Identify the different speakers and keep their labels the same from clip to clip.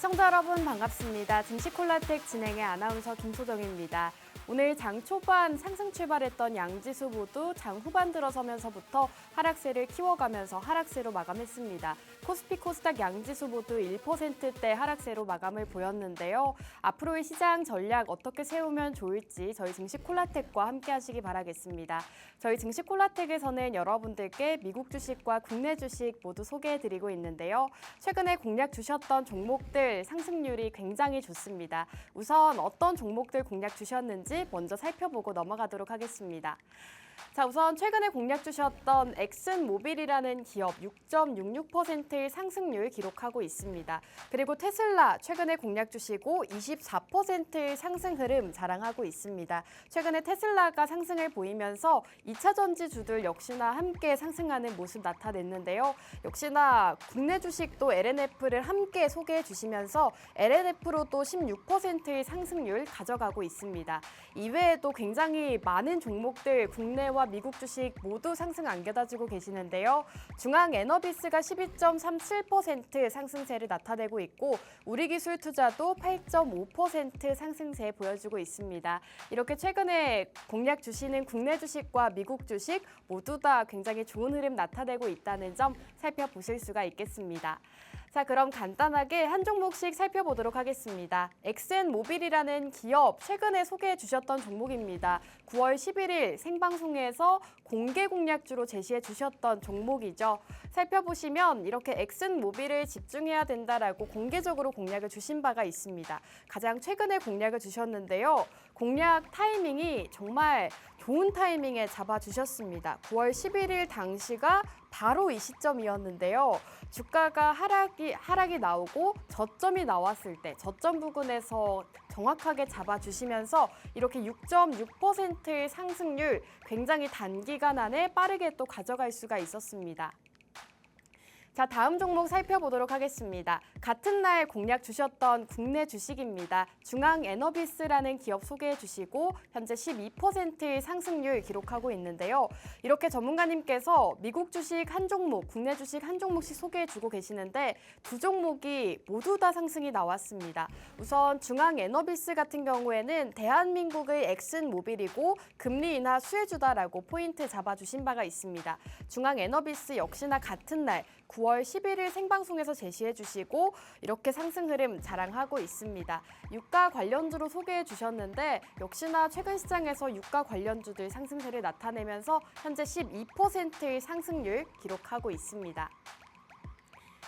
Speaker 1: 시청자 여러분 반갑습니다. 증시콜라텍 진행의 아나운서 김소정입니다. 오늘 장 초반 상승 출발했던 양지수 모두 장 후반 들어서면서부터 하락세를 키워가면서 하락세로 마감했습니다. 코스피 코스닥 양지수 모두 1%대 하락세로 마감을 보였는데요. 앞으로의 시장 전략 어떻게 세우면 좋을지 저희 증시콜라텍과 함께 하시기 바라겠습니다. 저희 증시콜라텍에서는 여러분들께 미국 주식과 국내 주식 모두 소개해드리고 있는데요. 최근에 공략 주셨던 종목들 상승률이 굉장히 좋습니다. 우선 어떤 종목들 공략 주셨는지 먼저 살펴보고 넘어가도록 하겠습니다. 자, 우선 최근에 공략 주셨던 엑슨모빌이라는 기업 6.66%의 상승률 기록하고 있습니다. 그리고 테슬라 최근에 공략 주시고 24%의 상승 흐름 자랑하고 있습니다. 최근에 테슬라가 상승을 보이면서 2차 전지주들 역시나 함께 상승하는 모습 나타냈는데요. 역시나 국내 주식도 LNF를 함께 소개해 주시면서 LNF로도 16%의 상승률 가져가고 있습니다. 이외에도 굉장히 많은 종목들 국내와 미국 주식 모두 상승 안겨다주고 계시는데요. 중앙에너비스가 12.37% 상승세를 나타내고 있고 우리기술투자도 8.5% 상승세 보여주고 있습니다. 이렇게 최근에 공략 주시는 국내 주식과 미국 주식 모두 다 굉장히 좋은 흐름 나타내고 있다는 점 살펴보실 수가 있겠습니다. 자, 그럼 간단하게 한 종목씩 살펴보도록 하겠습니다. 엑센모빌이라는 기업 최근에 소개해 주셨던 종목입니다. 9월 11일 생방송에서 공개 공략주로 제시해 주셨던 종목이죠. 살펴보시면 이렇게 엑센모빌을 집중해야 된다라고 공개적으로 공략을 주신 바가 있습니다. 가장 최근에 공략을 주셨는데요. 공략 타이밍이 정말 좋은 타이밍에 잡아주셨습니다. 9월 11일 당시가 바로 이 시점이었는데요. 주가가 하락이 나오고 저점이 나왔을 때 저점 부근에서 정확하게 잡아주시면서 이렇게 6.6%의 상승률 굉장히 단기간 안에 빠르게 또 가져갈 수가 있었습니다. 자, 다음 종목 살펴보도록 하겠습니다. 같은 날 공략 주셨던 국내 주식입니다. 중앙에너비스라는 기업 소개해 주시고 현재 12%의 상승률 기록하고 있는데요. 이렇게 전문가님께서 미국 주식 한 종목, 국내 주식 한 종목씩 소개해 주고 계시는데 두 종목이 모두 다 상승이 나왔습니다. 우선 중앙에너비스 같은 경우에는 대한민국의 엑슨모빌이고 금리 인하 수혜주다라고 포인트 잡아주신 바가 있습니다. 중앙에너비스 역시나 같은 날 9월 11일 생방송에서 제시해 주시고 이렇게 상승 흐름 자랑하고 있습니다. 유가 관련주로 소개해 주셨는데 역시나 최근 시장에서 유가 관련주들 상승세를 나타내면서 현재 12%의 상승률 기록하고 있습니다.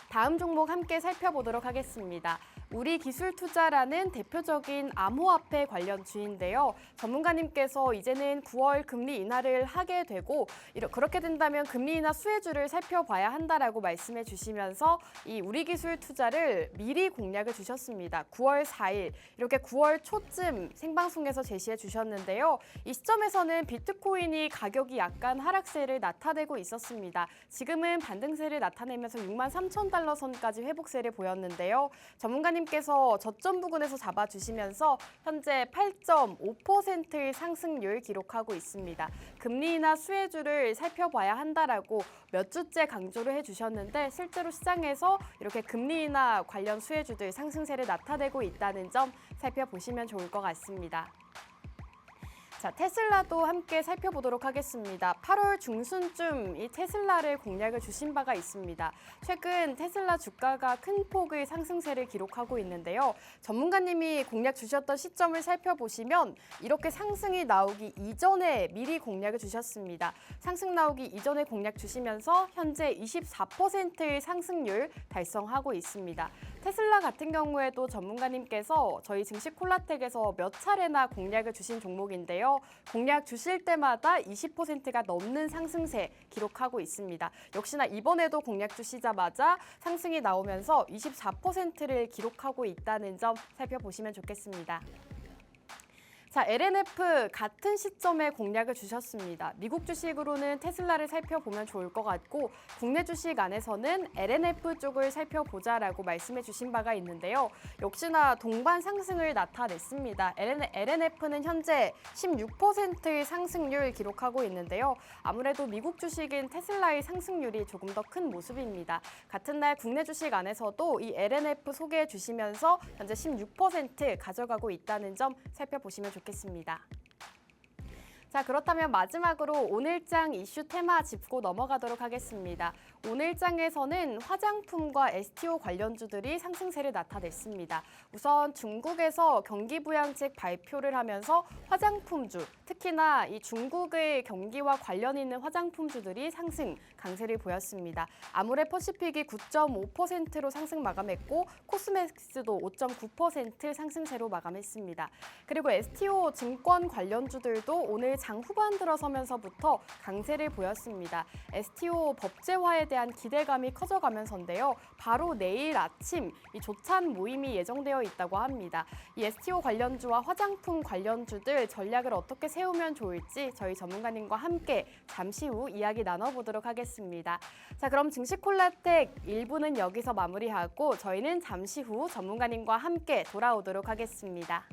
Speaker 1: 다음 종목 함께 살펴보도록 하겠습니다. 우리기술투자라는 대표적인 암호화폐 관련 주인데요. 전문가님께서 이제는 9월 금리 인하를 하게 되고 그렇게 된다면 금리 인하 수혜주를 살펴봐야 한다라고 말씀해 주시면서 이 우리기술투자를 미리 공략을 주셨습니다. 9월 4일 이렇게 9월 초쯤 생방송에서 제시해 주셨는데요. 이 시점에서는 비트코인이 가격이 약간 하락세를 나타내고 있었습니다. 지금은 반등세를 나타내면서 63,000달러 선까지 회복세를 보였는데요. 전문가님께서 저점 부근에서 잡아주시면서 현재 8.5%의 상승률 기록하고 있습니다. 금리 인하 수혜주를 살펴봐야 한다라고 몇 주째 강조를 해주셨는데 실제로 시장에서 이렇게 금리 인하 관련 수혜주들 상승세를 나타내고 있다는 점 살펴보시면 좋을 것 같습니다. 자, 테슬라도 함께 살펴보도록 하겠습니다. 8월 중순쯤 이 테슬라를 공략을 주신 바가 있습니다. 최근 테슬라 주가가 큰 폭의 상승세를 기록하고 있는데요. 전문가님이 공략 주셨던 시점을 살펴보시면 이렇게 상승이 나오기 이전에 미리 공략을 주셨습니다. 상승 나오기 이전에 공략 주시면서 현재 24%의 상승률 달성하고 있습니다. 테슬라 같은 경우에도 전문가님께서 저희 증시콜라텍에서 몇 차례나 공략을 주신 종목인데요. 공략 주실 때마다 20%가 넘는 상승세 기록하고 있습니다. 역시나 이번에도 공략 주시자마자 상승이 나오면서 24%를 기록하고 있다는 점 살펴보시면 좋겠습니다. 자, LNF 같은 시점에 공략을 주셨습니다. 미국 주식으로는 테슬라를 살펴보면 좋을 것 같고 국내 주식 안에서는 LNF 쪽을 살펴보자라고 말씀해 주신 바가 있는데요. 역시나 동반 상승을 나타냈습니다. LNF는 현재 16%의 상승률 기록하고 있는데요. 아무래도 미국 주식인 테슬라의 상승률이 조금 더 큰 모습입니다. 같은 날 국내 주식 안에서도 이 LNF 소개해 주시면서 현재 16% 가져가고 있다는 점 살펴보시면 좋겠습니다. 자, 그렇다면 마지막으로 오늘장 이슈 테마 짚고 넘어가도록 하겠습니다. 오늘장에서는 화장품과 STO 관련주들이 상승세를 나타냈습니다. 우선 중국에서 경기부양책 발표를 하면서 화장품주, 특히나 이 중국의 경기와 관련 있는 화장품주들이 상승 강세를 보였습니다. 아모레퍼시픽이 9.5%로 상승 마감했고 코스메틱스도 5.9% 상승세로 마감했습니다. 그리고 STO 증권 관련주들도 오늘 장 후반 들어서면서부터 강세를 보였습니다. STO 법제화에 대한 기대감이 커져가면서인데요. 바로 내일 아침 이 조찬 모임이 예정되어 있다고 합니다. 이 STO 관련주와 화장품 관련주들 전략을 어떻게 세우면 좋을지 저희 전문가님과 함께 잠시 후 이야기 나눠보도록 하겠습니다. 자, 그럼 증시콜라텍 1부는 여기서 마무리하고 저희는 잠시 후 전문가님과 함께 돌아오도록 하겠습니다.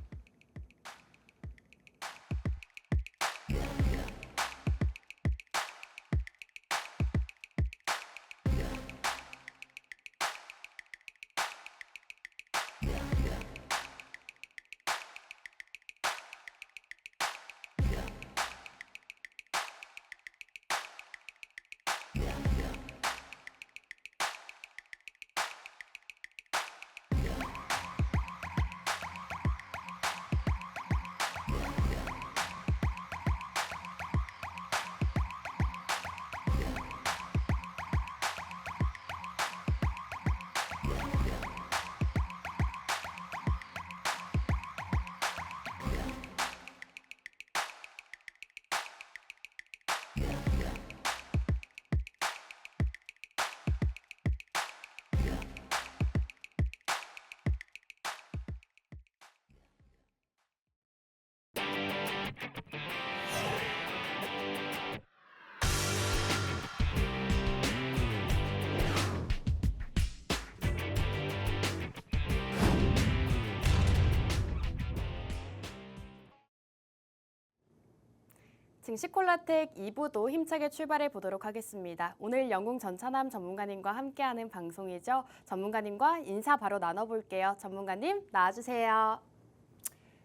Speaker 1: 증시콜라텍 2부도 힘차게 출발해 보도록 하겠습니다. 오늘 영웅 전찬함 전문가님과 함께하는 방송이죠. 전문가님과 인사 바로 나눠볼게요. 전문가님 나와주세요.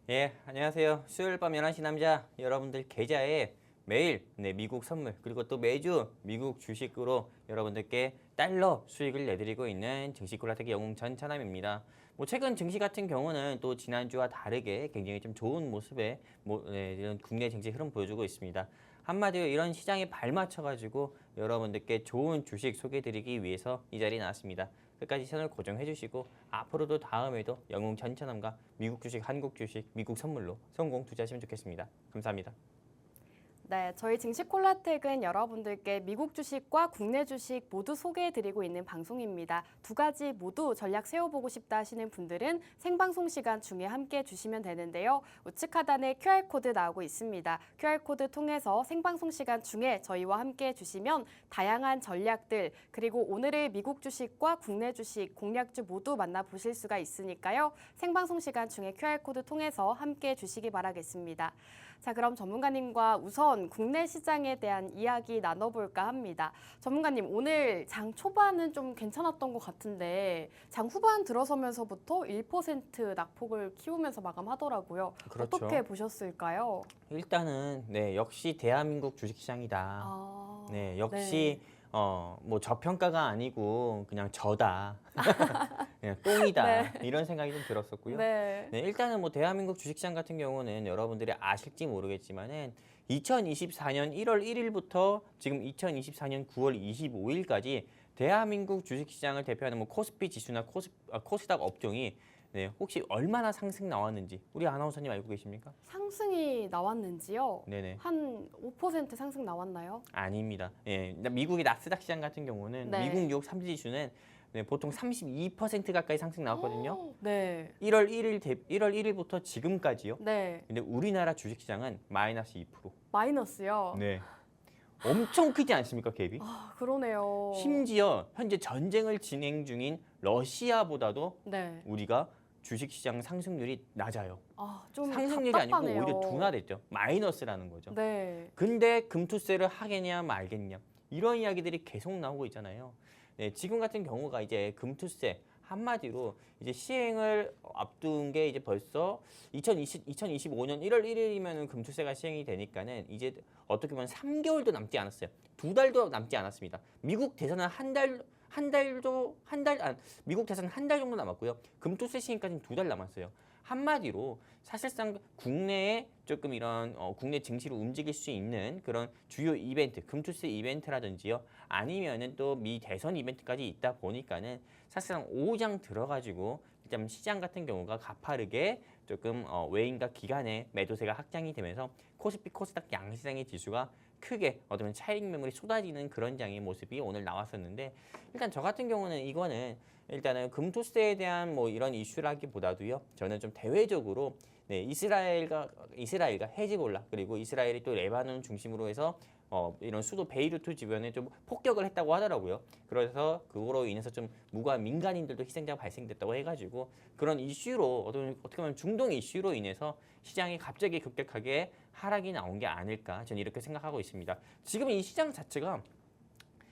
Speaker 2: 예, 안녕하세요. 수요일 밤 11시 남자 여러분들 계좌에 매일 미국 선물 그리고 또 매주 미국 주식으로 여러분들께 달러 수익을 내드리고 있는 증시콜라텍의 영웅 전찬함입니다. 최근 증시 같은 경우는 또 지난주와 다르게 굉장히 좀 좋은 모습의 이런 국내 증시 흐름 보여주고 있습니다. 한마디로 이런 시장에 발맞춰가지고 여러분들께 좋은 주식 소개해드리기 위해서 이 자리에 나왔습니다. 끝까지 채널 고정해 주시고 앞으로도 다음에도 영웅 전찬함과 미국 주식, 한국 주식, 미국 선물로 성공 투자하시면 좋겠습니다. 감사합니다.
Speaker 1: 네, 저희 증시콜라텍은 여러분들께 미국 주식과 국내 주식 모두 소개해드리고 있는 방송입니다. 두 가지 모두 전략 세워보고 싶다 하시는 분들은 생방송 시간 중에 함께 해주시면 되는데요. 우측 하단에 QR코드 나오고 있습니다. QR코드 통해서 생방송 시간 중에 저희와 함께 해주시면 다양한 전략들 그리고 오늘의 미국 주식과 국내 주식 공략주 모두 만나보실 수가 있으니까요. 생방송 시간 중에 QR코드 통해서 함께 해주시기 바라겠습니다. 자, 그럼 전문가님과 우선 국내 시장에 대한 이야기 나눠볼까 합니다. 전문가님, 오늘 장 초반은 좀 괜찮았던 것 같은데 장 후반 들어서면서부터 1% 낙폭을 키우면서 마감하더라고요.
Speaker 2: 그렇죠.
Speaker 1: 어떻게 보셨을까요?
Speaker 2: 일단은 역시 대한민국 주식시장이다. 역시 저평가가 아니고 그냥 저다. 그냥 똥이다. 이런 생각이 좀 들었었고요. 일단은 대한민국 주식시장 같은 경우는 여러분들이 아실지 모르겠지만은 2024년 1월 1일부터 지금 2024년 9월 25일까지 대한민국 주식시장을 대표하는 코스피 지수나 코스닥 업종이 혹시 얼마나 상승 나왔는지 우리 아나운서님 알고 계십니까?
Speaker 1: 상승이 나왔는지요?
Speaker 2: 네네.
Speaker 1: 한 5% 상승 나왔나요?
Speaker 2: 아닙니다. 미국의 나스닥 시장 같은 경우는 미국 뉴욕 3지 지수는 네, 보통 32% 가까이 상승 나왔거든요.
Speaker 1: 네.
Speaker 2: 1월 1일부터 지금까지요.
Speaker 1: 네.
Speaker 2: 근데 우리나라 주식시장은 마이너스 2%.
Speaker 1: 마이너스요.
Speaker 2: 네. 엄청 크지 않습니까, 갭이?
Speaker 1: 아, 그러네요.
Speaker 2: 심지어 현재 전쟁을 진행 중인 러시아보다도
Speaker 1: 네.
Speaker 2: 우리가 주식시장 상승률이 낮아요.
Speaker 1: 아, 좀
Speaker 2: 상승률이
Speaker 1: 답답하네요.
Speaker 2: 아니고 오히려 둔화됐죠. 마이너스라는 거죠.
Speaker 1: 네.
Speaker 2: 근데 금투세를 하겠냐 말겠냐 이런 이야기들이 계속 나오고 있잖아요. 네, 지금 같은 경우가 이제 금투세 한마디로 이제 시행을 앞둔 게 이제 벌써 2025년 1월 1일이면은 금투세가 시행이 되니까는 이제 어떻게 보면 3개월도 남지 않았어요. 2달도 남지 않았습니다. 미국 대선은 미국 대선은 한 달 정도 남았고요. 금투세 시행까지는 2달 남았어요. 한마디로 사실상 국내에 조금 이런 국내 증시로 움직일 수 있는 그런 주요 이벤트, 금투세 이벤트라든지요. 아니면은 또 미 대선 이벤트까지 있다 보니까는 사실상 5장 들어가지고 일단 시장 같은 경우가 가파르게 조금 외인과 기관의 매도세가 확장이 되면서 코스피 코스닥 양시장의 지수가 크게 어쩌면 차익 매물이 쏟아지는 그런 장의 모습이 오늘 나왔었는데 일단 저 같은 경우는 이거는 일단은 금투세에 대한 뭐 이런 이슈라기보다도요. 저는 좀 대외적으로 네, 이스라엘과 헤즈볼라 그리고 이스라엘이 또 레바논 중심으로 해서 이런 수도 베이루트 주변에 좀 폭격을 했다고 하더라고요. 그래서 그거로 인해서 좀 무고한 민간인들도 희생자가 발생됐다고 해가지고 그런 이슈로 어떻게 보면 중동 이슈로 인해서 시장이 갑자기 급격하게 하락이 나온 게 아닐까 저는 이렇게 생각하고 있습니다. 지금 이 시장 자체가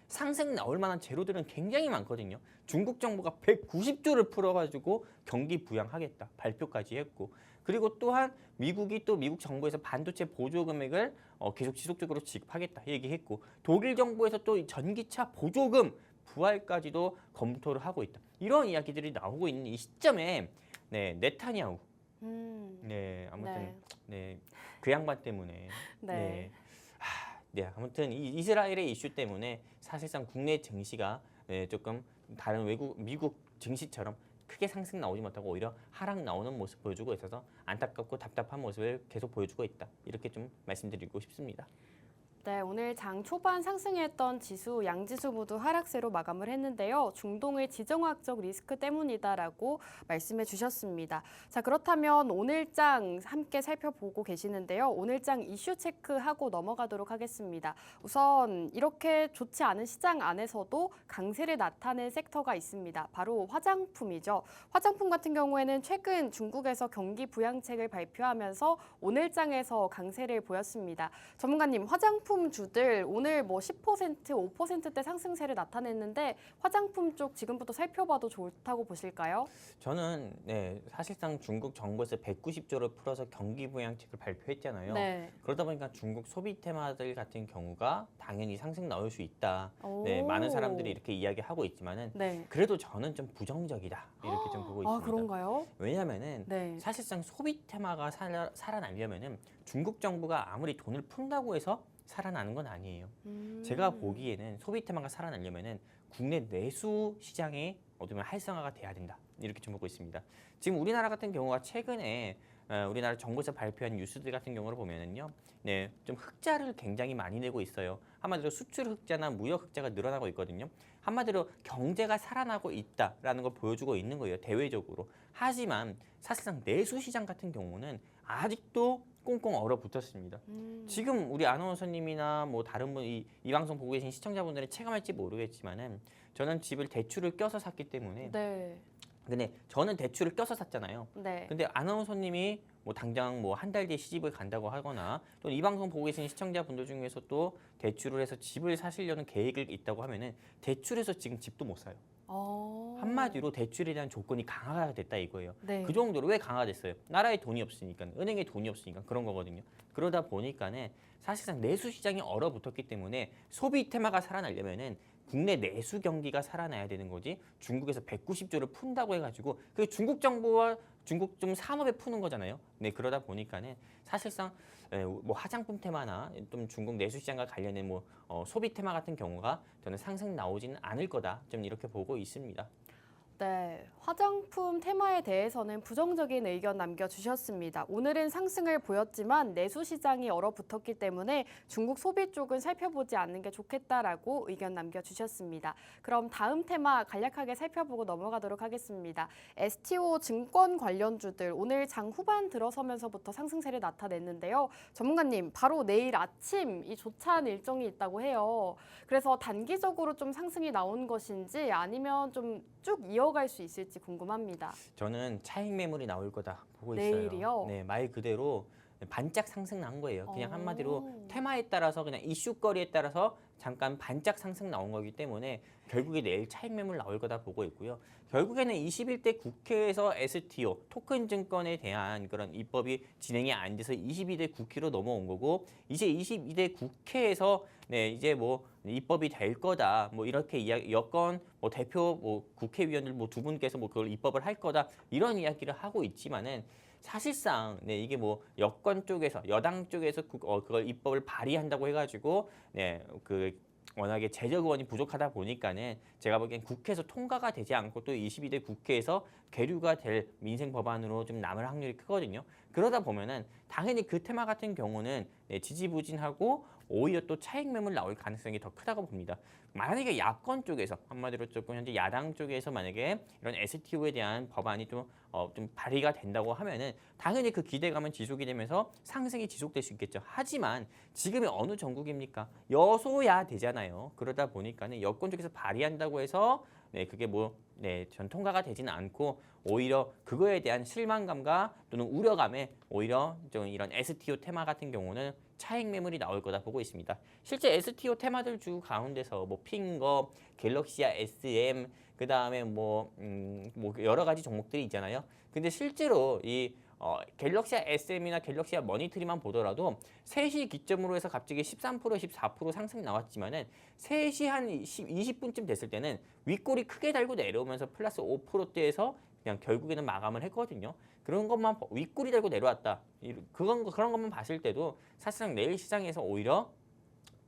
Speaker 2: 상승 나올 만한 재료들은 굉장히 많거든요. 중국 정부가 190조를 풀어가지고 경기 부양하겠다 발표까지 했고 그리고 또한 미국이 또 미국 정부에서 반도체 보조 금액을 계속 지속적으로 지급하겠다 얘기했고 독일 정부에서 또 전기차 보조금 부활까지도 검토를 하고 있다. 이런 이야기들이 나오고 있는 이 시점에 네, 네타냐후 네 아무튼 네, 그 양반 때문에
Speaker 1: 네.
Speaker 2: 네, 아무튼 이 이스라엘의 이슈 때문에 사실상 국내 증시가 네, 조금 다른 미국 증시처럼 크게 상승 나오지 못하고 오히려 하락 나오는 모습 보여주고 있어서 안타깝고 답답한 모습을 계속 보여주고 있다. 이렇게 좀 말씀드리고 싶습니다.
Speaker 1: 네, 오늘 장 초반 상승했던 지수, 양지수 모두 하락세로 마감을 했는데요. 중동의 지정학적 리스크 때문이다라고 말씀해 주셨습니다. 자, 그렇다면 오늘장 함께 살펴보고 계시는데요. 오늘장 이슈 체크하고 넘어가도록 하겠습니다. 우선 이렇게 좋지 않은 시장 안에서도 강세를 나타낸 섹터가 있습니다. 바로 화장품이죠. 화장품 같은 경우에는 최근 중국에서 경기 부양책을 발표하면서 오늘장에서 강세를 보였습니다. 전문가님, 화장품 주들 오늘 뭐 10%, 5%대 상승세를 나타냈는데 화장품 쪽 지금부터 살펴봐도 좋다고 보실까요?
Speaker 2: 저는 네, 사실상 중국 정부에서 190조를 풀어서 경기 부양책을 발표했잖아요.
Speaker 1: 네.
Speaker 2: 그러다 보니까 중국 소비 테마들 같은 경우가 당연히 상승 나올 수 있다. 네, 많은 사람들이 이렇게 이야기하고 있지만은
Speaker 1: 네.
Speaker 2: 그래도 저는 좀 부정적이다. 이렇게 좀 보고 있습니다.
Speaker 1: 아, 그런가요?
Speaker 2: 왜냐면은
Speaker 1: 네.
Speaker 2: 사실상 소비 테마가 살아나려면은 중국 정부가 아무리 돈을 푼다고 해서 살아나는 건 아니에요. 제가 보기에는 소비 테마가 살아나려면은 국내 내수 시장이 어쩌면 활성화가 돼야 된다. 이렇게 좀 보고 있습니다. 지금 우리나라 같은 경우가 최근에 우리나라 정부에서 발표한 뉴스들 같은 경우를 보면은요, 네, 좀 흑자를 굉장히 많이 내고 있어요. 한마디로 수출 흑자나 무역 흑자가 늘어나고 있거든요. 한마디로 경제가 살아나고 있다라는 걸 보여주고 있는 거예요, 대외적으로. 하지만 사실상 내수 시장 같은 경우는 아직도 꽁꽁 얼어붙었습니다. 지금 우리 아나운서님이나 뭐 다른 분 이 방송 보고 계신 시청자분들이 체감할지 모르겠지만은 저는 집을 대출을 껴서 샀기 때문에
Speaker 1: 네.
Speaker 2: 근데 저는 대출을 껴서 샀잖아요.
Speaker 1: 네.
Speaker 2: 근데 아나운서님이 뭐 당장 뭐 한 달 뒤에 시집을 간다고 하거나 또 이 방송 보고 계신 시청자분들 중에서 또 대출을 해서 집을 사시려는 계획이 있다고 하면은 대출해서 지금 집도 못 사요. 한마디로 대출에 대한 조건이 강화가 됐다 이거예요.
Speaker 1: 네.
Speaker 2: 그 정도로 왜 강화됐어요? 나라에 돈이 없으니까, 은행에 돈이 없으니까 그런 거거든요. 그러다 보니까는 사실상 내수 시장이 얼어붙었기 때문에 소비 테마가 살아나려면은 국내 내수 경기가 살아나야 되는 거지. 중국에서 190조를 푼다고 해가지고 그 중국 정부와 중국 좀 산업에 푸는 거잖아요. 네, 그러다 보니까는 사실상 뭐 화장품 테마나 좀 중국 내수 시장과 관련된 뭐 소비 테마 같은 경우가 저는 상승 나오지는 않을 거다. 좀 이렇게 보고 있습니다.
Speaker 1: 네, 화장품 테마에 대해서는 부정적인 의견 남겨주셨습니다. 오늘은 상승을 보였지만 내수 시장이 얼어붙었기 때문에 중국 소비 쪽은 살펴보지 않는 게 좋겠다라고 의견 남겨주셨습니다. 그럼 다음 테마 간략하게 살펴보고 넘어가도록 하겠습니다. STO 증권 관련주들 오늘 장 후반 들어서면서부터 상승세를 나타냈는데요. 전문가님, 바로 내일 아침 이 조찬 일정이 있다고 해요. 그래서 단기적으로 좀 상승이 나온 것인지 아니면 좀 쭉 이어갈 수 있을지 궁금합니다.
Speaker 2: 저는 차익 매물이 나올 거다 보고 있어요.
Speaker 1: 내일이요?
Speaker 2: 네, 말 그대로 반짝 상승 난 거예요. 그냥 한마디로
Speaker 1: 오.
Speaker 2: 테마에 따라서 그냥 이슈거리에 따라서 잠깐 반짝 상승 나온 거기 때문에 결국에 내일 차익 매물 나올 거다 보고 있고요. 결국에는 21대 국회에서 STO 토큰 증권에 대한 그런 입법이 진행이 안 돼서 22대 국회로 넘어온 거고 이제 22대 국회에서 네, 이제 뭐 입법이 될 거다. 뭐 이렇게 이야기 여권 뭐 대표 뭐 국회의원들 뭐 두 분께서 뭐 그걸 입법을 할 거다. 이런 이야기를 하고 있지만은 사실상 네, 이게 뭐 여권 쪽에서 여당 쪽에서 그걸 입법을 발의한다고 해가지고 네, 그 워낙에 제적의원이 부족하다 보니까는 제가 보기엔 국회에서 통과가 되지 않고 또 22대 국회에서 계류가 될 민생 법안으로 좀 남을 확률이 크거든요. 그러다 보면은 당연히 그 테마 같은 경우는 네, 지지부진하고 오히려 또 차익 매물 나올 가능성이 더 크다고 봅니다. 만약에 야권 쪽에서 한마디로 조금 현재 야당 쪽에서 만약에 이런 STO에 대한 법안이 좀 발의가 된다고 하면은 당연히 그 기대감은 지속이 되면서 상승이 지속될 수 있겠죠. 하지만 지금이 어느 정국입니까? 여소야 되잖아요. 그러다 보니까는 여권 쪽에서 발의한다고 해서 네, 그게 전 통과가 되지는 않고 오히려 그거에 대한 실망감과 또는 우려감에 오히려 좀 이런 STO 테마 같은 경우는 차익 매물이 나올 거다 보고 있습니다. 실제 STO 테마들 주 가운데서 뭐 핑거, 갤럭시아 SM, 그 다음에 뭐 여러 가지 종목들이 있잖아요. 근데 실제로 이 갤럭시아 SM이나 갤럭시아 머니터리만 보더라도 3시 기점으로 해서 갑자기 13%, 14% 상승 나왔지만은 3시 한 20분쯤 됐을 때는 윗골이 크게 달고 내려오면서 플러스 5%대에서 그냥 결국에는 마감을 했거든요. 그런 것만 윗골이 달고 내려왔다. 그런 것만 봤을 때도 사실상 내일 시장에서 오히려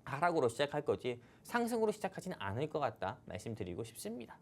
Speaker 2: 하락으로 시작할 거지 상승으로 시작하지는 않을 것 같다 말씀드리고 싶습니다.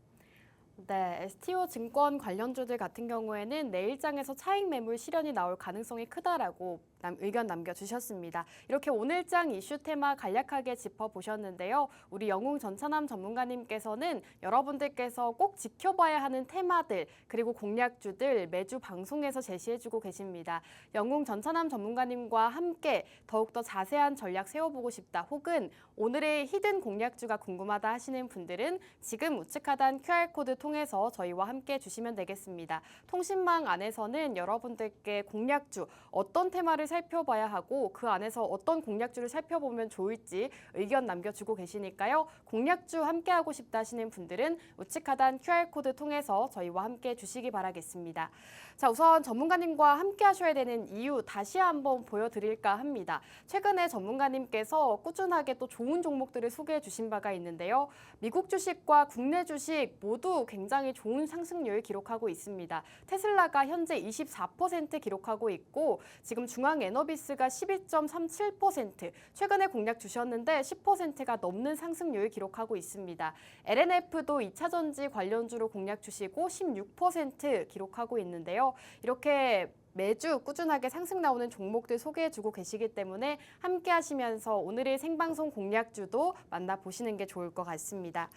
Speaker 1: 네, STO 증권 관련주들 같은 경우에는 내일장에서 차익 매물 실현이 나올 가능성이 크다라고 의견 남겨주셨습니다. 이렇게 오늘장 이슈 테마 간략하게 짚어보셨는데요. 우리 영웅 전찬남 전문가님께서는 여러분들께서 꼭 지켜봐야 하는 테마들 그리고 공략주들 매주 방송에서 제시해주고 계십니다. 영웅 전찬남 전문가님과 함께 더욱더 자세한 전략 세워보고 싶다 혹은 오늘의 히든 공략주가 궁금하다 하시는 분들은 지금 우측 하단 QR코드 통해서 저희와 함께 주시면 되겠습니다. 통신망 안에서는 여러분들께 공략주 어떤 테마를 살펴봐야 하고 그 안에서 어떤 공략주를 살펴보면 좋을지 의견 남겨주고 계시니까요. 공략주 함께하고 싶다 하시는 분들은 우측 하단 QR코드 통해서 저희와 함께 주시기 바라겠습니다. 자, 우선 전문가님과 함께 하셔야 되는 이유 다시 한번 보여드릴까 합니다. 최근에 전문가님께서 꾸준하게 또 좋은 종목들을 소개해 주신 바가 있는데요. 미국 주식과 국내 주식 모두 굉장히 좋은 상승률 기록하고 있습니다. 테슬라가 현재 24% 기록하고 있고 지금 중앙에너비스가 12.37%, 최근에 공략 주셨는데 10%가 넘는 상승률 기록하고 있습니다. LNF도 2차전지 관련주로 공략 주시고 16% 기록하고 있는데요. 이렇게 매주 꾸준하게 상승 나오는 종목들 소개해주고 계시기 때문에 함께 하시면서 오늘의 생방송 공략주도 만나보시는 게 좋을 것 같습니다.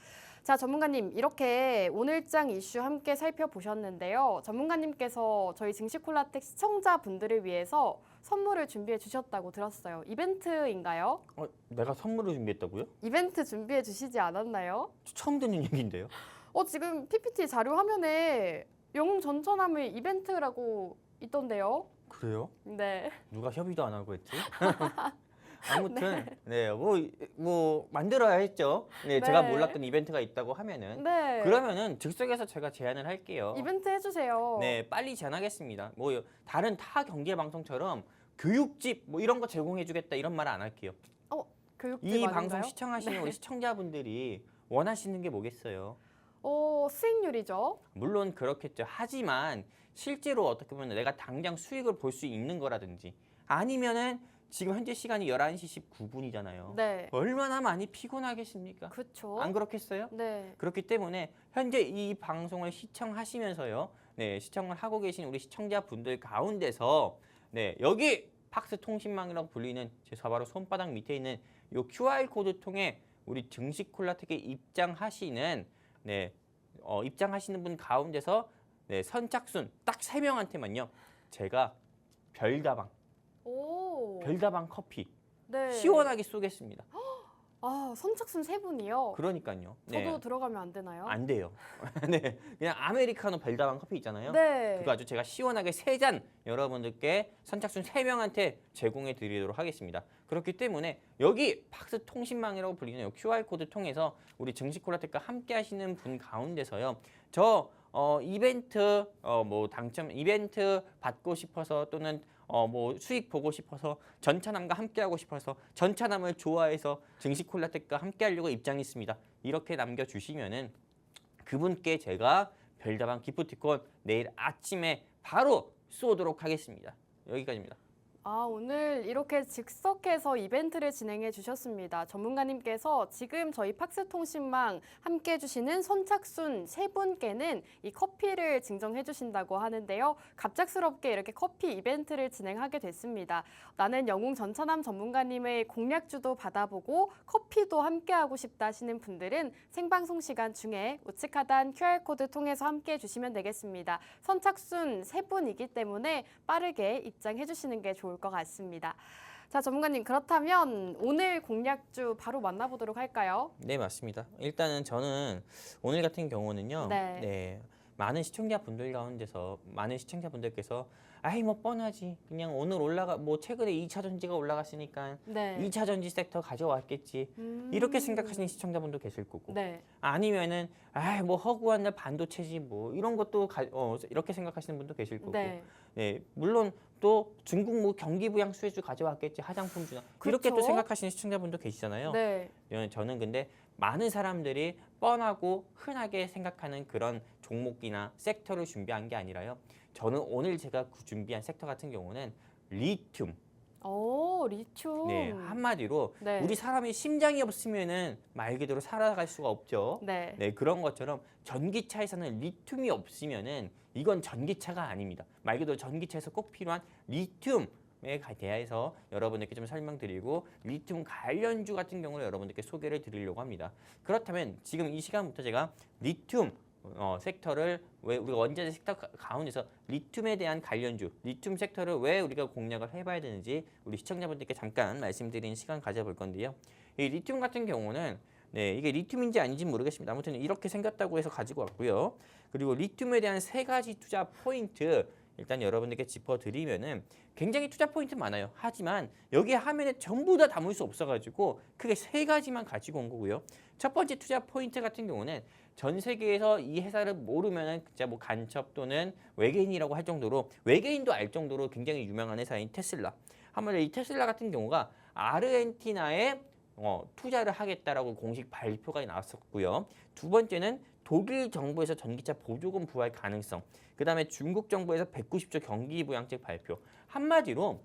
Speaker 1: 자, 전문가님 이렇게 오늘장 이슈 함께 살펴보셨는데요. 전문가님께서 저희 증시콜라텍 시청자분들을 위해서 선물을 준비해 주셨다고 들었어요. 이벤트인가요?
Speaker 2: 내가 선물을 준비했다고요?
Speaker 1: 이벤트 준비해 주시지 않았나요?
Speaker 2: 처음 듣는 얘기인데요.
Speaker 1: 지금 PPT 자료 화면에 영웅 전천함의 이벤트라고 있던데요.
Speaker 2: 그래요?
Speaker 1: 네.
Speaker 2: 누가 협의도 안 하고 했지? 아무튼 뭐 만들어야 했죠. 네,
Speaker 1: 네.
Speaker 2: 제가 몰랐던 이벤트가 있다고 하면은
Speaker 1: 네.
Speaker 2: 그러면은 즉석에서 제가 제안을 할게요.
Speaker 1: 이벤트 해주세요.
Speaker 2: 네, 빨리 제안하겠습니다. 뭐 다른 타 경제 방송처럼 교육집 뭐 이런 거 제공해주겠다 이런 말 안 할게요.
Speaker 1: 교육집
Speaker 2: 이
Speaker 1: 아닌가요?
Speaker 2: 방송 시청하시는 우리 시청자분들이 원하시는 게 뭐겠어요?
Speaker 1: 수익률이죠.
Speaker 2: 물론 그렇겠죠. 하지만 실제로 어떻게 보면 내가 당장 수익을 볼 수 있는 거라든지 아니면은 지금 현재 시간이 11시 19분이잖아요.
Speaker 1: 네.
Speaker 2: 얼마나 많이 피곤하겠습니까?
Speaker 1: 그쵸.
Speaker 2: 안 그렇겠어요?
Speaker 1: 네.
Speaker 2: 그렇기 때문에 현재 이 방송을 시청하시면서요. 네, 시청을 하고 계신 우리 시청자분들 가운데서 네, 여기 팍스 통신망이라고 불리는 제 바로 손바닥 밑에 있는 요 QR 코드 통해 우리 증식 콜라텍에 입장하시는 네, 입장하시는 분 가운데서 네, 선착순 딱 3명한테만요. 제가 별다방
Speaker 1: 오.
Speaker 2: 커피
Speaker 1: 네.
Speaker 2: 시원하게 쏘겠습니다.
Speaker 1: 아, 선착순 3분이요?
Speaker 2: 그러니까요. 네.
Speaker 1: 저도 들어가면 안 되나요?
Speaker 2: 안 돼요. 네, 그냥 아메리카노 별다방 커피 있잖아요.
Speaker 1: 네.
Speaker 2: 그거 아주 제가 시원하게 3잔 여러분들께 선착순 3명한테 제공해 드리도록 하겠습니다. 그렇기 때문에 여기 팍스 통신망이라고 불리는 이 QR코드 통해서 우리 증식 콜라텍과 함께 하시는 분 가운데서요. 저 이벤트 뭐 당첨 이벤트 받고 싶어서 또는 뭐 수익 보고 싶어서 전차남과 함께 하고 싶어서 전차남을 좋아해서 증식 콜라텍과 함께 하려고 입장했습니다. 이렇게 남겨주시면은 그분께 제가 별다방 기프티콘 내일 아침에 바로 쏘도록 하겠습니다. 여기까지입니다.
Speaker 1: 아, 오늘 이렇게 즉석해서 이벤트를 진행해 주셨습니다. 전문가님께서 지금 저희 팍스 통신망 함께 해주시는 선착순 3분께는 이 커피를 증정해 주신다고 하는데요. 갑작스럽게 이렇게 커피 이벤트를 진행하게 됐습니다. 나는 영웅 전차남 전문가님의 공략주도 받아보고 커피도 함께 하고 싶다 하시는 분들은 생방송 시간 중에 우측 하단 QR코드 통해서 함께 해주시면 되겠습니다. 선착순 3분이기 때문에 빠르게 입장해 주시는 게 좋을 것 같습니다. 자, 전문가님, 그렇다면 오늘 공략주 바로 만나보도록 할까요?
Speaker 2: 네, 맞습니다. 일단은 저는 오늘 같은 경우는요.
Speaker 1: 네.
Speaker 2: 많은 시청자분들 가운데서 많은 시청자분들께서 아이 뭐 뻔하지. 그냥 오늘 뭐 최근에 2차 전지가 올라갔으니까
Speaker 1: 네.
Speaker 2: 2차 전지 섹터 가져왔겠지. 이렇게 생각하시는 시청자분도 계실 거고.
Speaker 1: 네.
Speaker 2: 아니면은 아이 뭐 허구한 날 반도체지 뭐 이런 것도 이렇게 생각하시는 분도 계실 거고.
Speaker 1: 네.
Speaker 2: 네, 물론 또 중국 뭐 경기 부양 수혜주 가져왔겠지. 화장품주나. 이렇게 또
Speaker 1: 그렇죠.
Speaker 2: 생각하시는 시청자분도 계시잖아요.
Speaker 1: 네.
Speaker 2: 저는 근데 많은 사람들이 뻔하고 흔하게 생각하는 그런 종목이나 섹터를 준비한 게 아니라요. 저는 오늘 제가 준비한 섹터 같은 경우는 리튬.
Speaker 1: 오, 리튬.
Speaker 2: 네, 한마디로
Speaker 1: 네.
Speaker 2: 우리 사람이 심장이 없으면은 말 그대로 살아갈 수가 없죠.
Speaker 1: 네.
Speaker 2: 네, 그런 것처럼 전기차에서는 리튬이 없으면은 이건 전기차가 아닙니다. 말 그대로 전기차에서 꼭 필요한 리튬에 대해서 여러분들께 좀 설명드리고 리튬 관련주 같은 경우를 여러분들께 소개를 드리려고 합니다. 그렇다면 지금 이 시간부터 제가 리튬 섹터를 왜 우리가 원자재 섹터 가운데서 리튬에 대한 관련주, 리튬 섹터를 왜 우리가 공략을 해봐야 되는지 우리 시청자분들께 잠깐 말씀드리는 시간 가져볼 건데요. 이 리튬 같은 경우는 네, 이게 리튬인지 아닌지 모르겠습니다. 아무튼 이렇게 생겼다고 해서 가지고 왔고요. 그리고 리튬에 대한 3가지 투자 포인트 일단 여러분들께 짚어드리면은 굉장히 투자 포인트 많아요. 하지만 여기 화면에 전부 다 담을 수 없어가지고 크게 3가지만 가지고 온 거고요. 첫 번째 투자 포인트 같은 경우는 전 세계에서 이 회사를 모르면은 진짜 뭐 간첩 또는 외계인이라고 할 정도로 외계인도 알 정도로 굉장히 유명한 회사인 테슬라. 한마디로 이 테슬라 같은 경우가 아르헨티나에 투자를 하겠다라고 공식 발표가 나왔었고요. 두 번째는 독일 정부에서 전기차 보조금 부과할 가능성. 그다음에 중국 정부에서 190조 경기 부양책 발표. 한마디로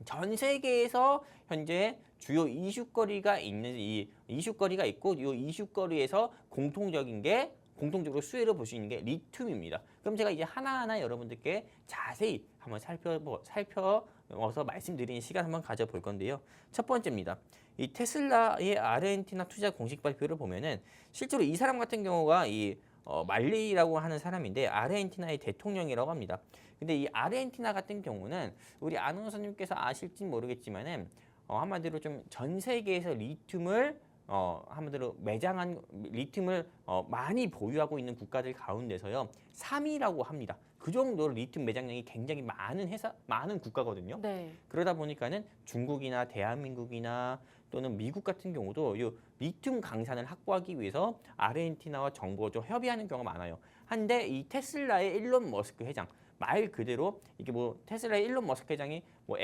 Speaker 2: 전 세계에서 현재 주요 이슈거리가 있는 이 이슈거리가 있고 이 이슈거리에서 공통적으로 수혜를 볼 수 있는 게 리튬입니다. 그럼 제가 이제 하나하나 여러분들께 자세히 한번 살펴서 말씀드리는 시간 한번 가져볼 건데요. 첫 번째입니다. 이 테슬라의 아르헨티나 투자 공식 발표를 보면은 실제로 이 사람 같은 경우가 이 말레이라고 하는 사람인데 아르헨티나의 대통령이라고 합니다. 근데 이 아르헨티나 같은 경우는 우리 아나운서님께서 아실진 모르겠지만은 한마디로 좀 전 세계에서 리튬을 한마디로 매장한 리튬을 많이 보유하고 있는 국가들 가운데서요 3위라고 합니다. 그 정도로 리튬 매장량이 굉장히 많은 국가거든요.
Speaker 1: 네.
Speaker 2: 그러다 보니까는 중국이나 대한민국이나 또는 미국 같은 경우도 이 리튬 강산을 확보하기 위해서 아르헨티나와 정부가 좀 협의하는 경우가 많아요. 한데 이 테슬라의 일론 머스크 회장, 말 그대로 이게 뭐 테슬라의 일론 머스크 회장이 뭐